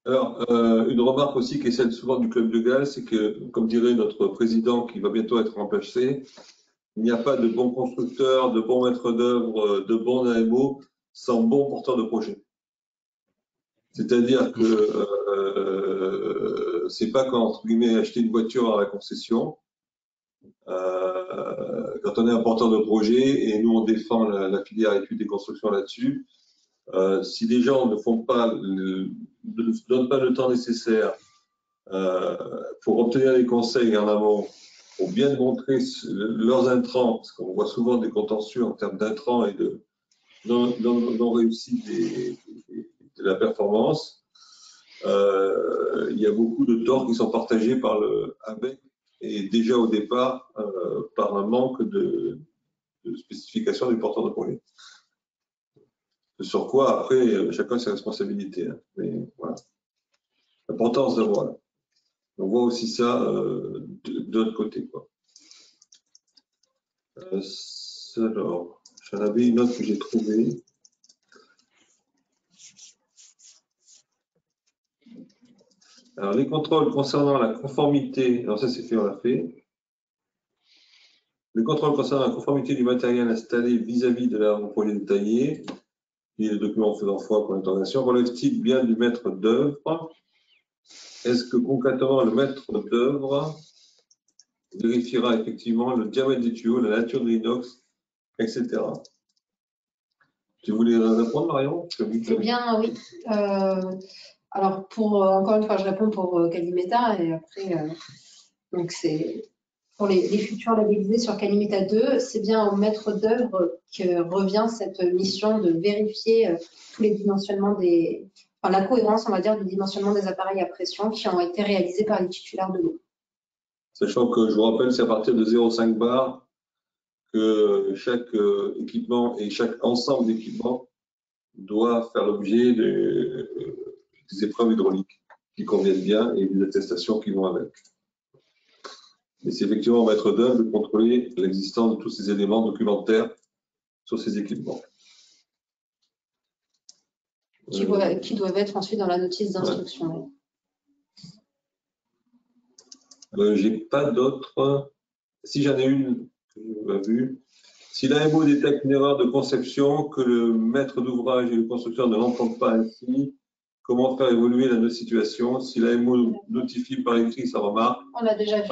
Alors, une remarque aussi qui est celle souvent du club de Galles, c'est que, comme dirait notre président qui va bientôt être remplacé, il n'y a pas de bons constructeurs, de bons maîtres d'œuvre, de bons AMO sans bons porteurs de projet. C'est-à-dire que c'est pas quand, entre guillemets, acheter une voiture à la concession. Quand on est un porteur de projet, et nous on défend la filière études et construction là-dessus, si les gens ne donnent pas le temps nécessaire pour obtenir les conseils en amont, pour bien montrer leurs intrants, parce qu'on voit souvent des contentieux en termes d'intrants et de non-réussite de la performance, il y a beaucoup de torts qui sont partagés avec et déjà au départ par un manque de spécification du porteur de projet. Sur quoi, après, chacun a ses responsabilités. Hein. Mais voilà. L'importance d'avoir. On voit aussi ça de l'autre côté. Quoi. Alors, j'en avais une autre que j'ai trouvée. Alors, les contrôles concernant la conformité, alors ça c'est fait, on l'a fait. Les contrôles concernant la conformité du matériel installé vis-à-vis de l'avant-projet détaillé, qui est le document faisant foi pour l'interrogation, relève-t-il bien du maître d'œuvre? Est-ce que concrètement le maître d'œuvre vérifiera effectivement le diamètre des tuyaux, la nature de l'inox, etc. Tu voulais répondre, Marion? Eh bien, oui. Alors, encore une fois, je réponds pour Calimeta et après, donc c'est pour les futurs labellisés sur Calimeta 2, c'est bien au maître d'œuvre que revient cette mission de vérifier tous les dimensionnements la cohérence, on va dire, du dimensionnement des appareils à pression qui ont été réalisés par les titulaires de l'eau. Sachant que je vous rappelle, c'est à partir de 0,5 bar que chaque équipement et chaque ensemble d'équipements doit faire l'objet des épreuves hydrauliques qui conviennent bien et des attestations qui vont avec. Et c'est effectivement au maître d'œuvre de contrôler l'existence de tous ces éléments documentaires sur ces équipements. Qui doivent être ensuite dans la notice d'instruction. Ouais. J'ai pas d'autres. Si j'en ai une que je n'ai pas vue. Si l'AMO détecte une erreur de conception que le maître d'ouvrage et le constructeur ne l'entendent pas ainsi, comment faire évoluer la situation? Si l'AMO notifie par écrit sa remarque. On l'a déjà vu.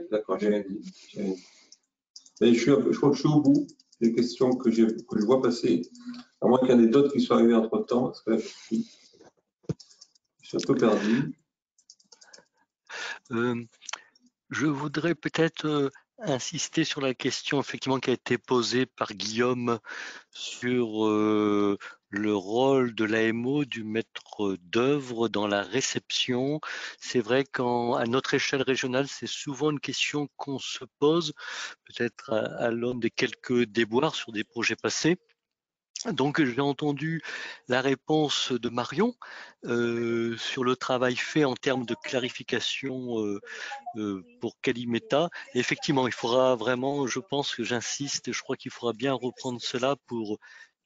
D'accord, j'ai rien dit. Mais je crois que je suis au bout des questions que je vois passer, à moins qu'il y en ait d'autres qui soient arrivés entre-temps, parce que là, je suis un peu perdu. Je voudrais peut-être insister sur la question effectivement qui a été posée par Guillaume sur le rôle de l'AMO, du maître d'œuvre dans la réception. C'est vrai qu'à notre échelle régionale, c'est souvent une question qu'on se pose, peut-être à l'aune des quelques déboires sur des projets passés. Donc j'ai entendu la réponse de Marion sur le travail fait en termes de clarification pour Calimeta. Effectivement, il faudra vraiment, je pense que j'insiste, je crois qu'il faudra bien reprendre cela pour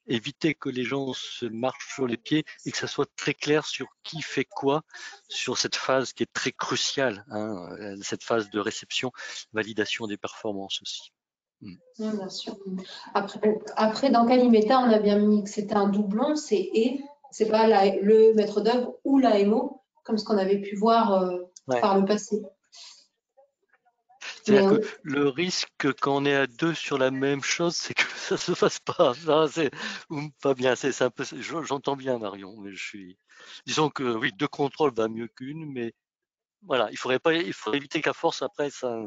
éviter que les gens se marchent sur les pieds et que ça soit très clair sur qui fait quoi sur cette phase qui est très cruciale, hein, cette phase de réception, validation des performances aussi. Oui, bien sûr. Après, dans Calimeta, on a bien mis que c'était un doublon, c'est pas le maître d'œuvre ou l'AMO, comme ce qu'on avait pu voir par le passé. C'est-à-dire que le risque quand on est à deux sur la même chose, c'est que ça se fasse pas. C'est pas bien. C'est un peu. J'entends bien Marion, mais disons que oui, deux contrôles va mieux qu'une, mais voilà, il faudrait éviter qu'à force après ça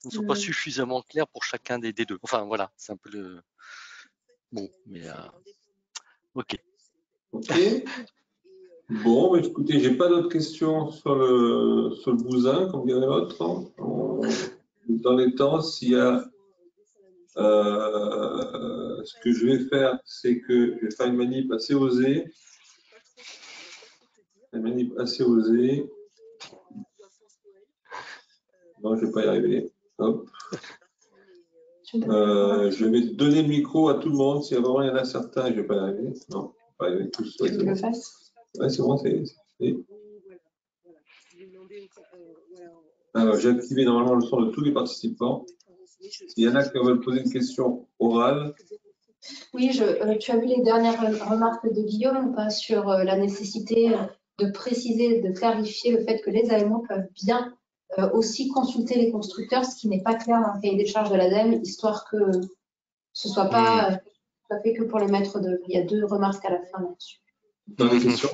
ne soit pas suffisamment clair pour chacun des deux. Enfin voilà, c'est un peu le. Bon, mais ok. Ok. Bon, mais écoutez, j'ai pas d'autres questions sur le bousin, comme dirait l'autre. Dans les temps, s'il y a ce que je vais faire, c'est que je vais faire une manip assez osée. Une manip assez osée. Non, je ne vais pas y arriver. Hop. Je vais donner le micro à tout le monde. Si vraiment il y en a certains, je ne vais pas y arriver. Non, pas y arriver tous. Tu veux que je le fasse? Oui, c'est bon, c'est. Alors, j'ai activé normalement le son de tous les participants. S'il y en a qui veulent poser une question orale. Oui, tu as vu les dernières remarques de Guillaume ou pas sur la nécessité de préciser, de clarifier le fait que les AMO peuvent bien aussi consulter les constructeurs, ce qui n'est pas clair dans le cahier des charges de l'ADEME, histoire que ce ne soit pas fait que pour les maîtres d'œuvre. Il y a 2 remarques à la fin là-dessus. Dans les questions.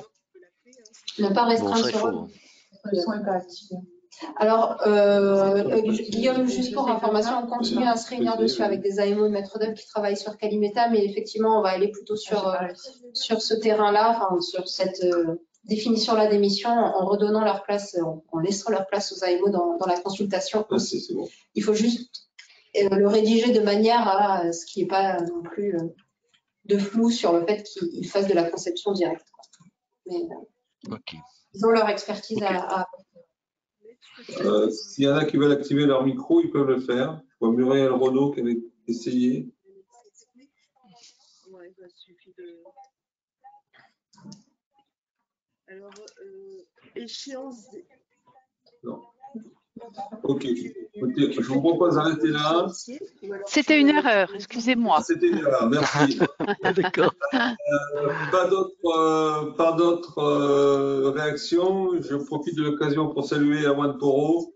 Ne pas restreindre sur eux. Le son n'est pas activé. Alors, Guillaume, juste pour information, on continue à se réunir dessus avec des AMO de maîtres d'œuvre qui travaillent sur Calimeta, mais effectivement, on va aller plutôt sur ce terrain-là, enfin, sur cette définition-là des missions, en redonnant leur place, en laissant leur place aux AMO dans la consultation aussi. C'est bon. Il faut juste le rédiger de manière à ce qu'il n'y ait pas non plus de flou sur le fait qu'ils fassent de la conception directe. Mais ils ont leur expertise à S'il y en a qui veulent activer leur micro, ils peuvent le faire. Je vois Muriel Renaud qui avait essayé. Ouais, il suffit de. Alors, échéance. Non. Ok. Écoutez, je vous propose d'arrêter là. C'était une erreur, excusez-moi. C'était une erreur, merci. D'accord. Pas d'autres réactions. Je profite de l'occasion pour saluer Erwan Toro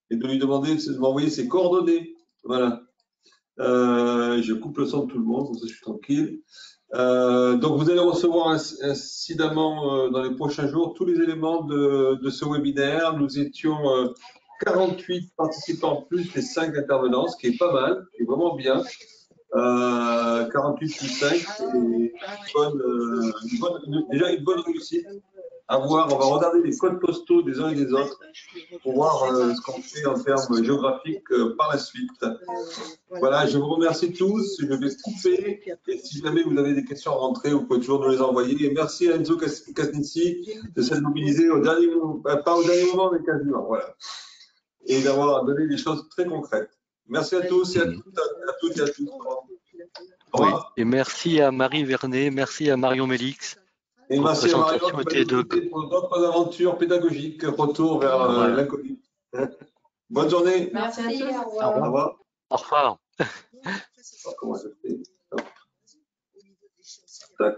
et de lui demander de m'envoyer ses coordonnées. Voilà. Je coupe le son de tout le monde, comme ça je suis tranquille. Donc vous allez recevoir incidemment dans les prochains jours tous les éléments de ce webinaire. Nous étions 48 participants plus les 5 intervenants, ce qui est pas mal, qui est vraiment bien. 48 plus 5, c'est déjà une bonne réussite. À voir, on va regarder les codes postaux des uns et des autres pour voir ce qu'on fait en termes géographiques par la suite. Voilà, je vous remercie tous. Je vais couper. Et si jamais vous avez des questions à rentrer, vous pouvez toujours nous les envoyer. Et merci à Enzo Casnici de s'être mobilisé au dernier moment, pas au dernier moment, mais quasiment. Voilà. Et d'avoir donné des choses très concrètes. Merci à tous et à toutes et à tous. Oui, et merci à Marie Vernet, merci à Marion Mélix. Et merci à Marion pour d'autres aventures pédagogiques, retour vers l'inconnu. Bonne journée. Merci à tous. Au revoir. Au revoir. Comment ça fait ? Tac.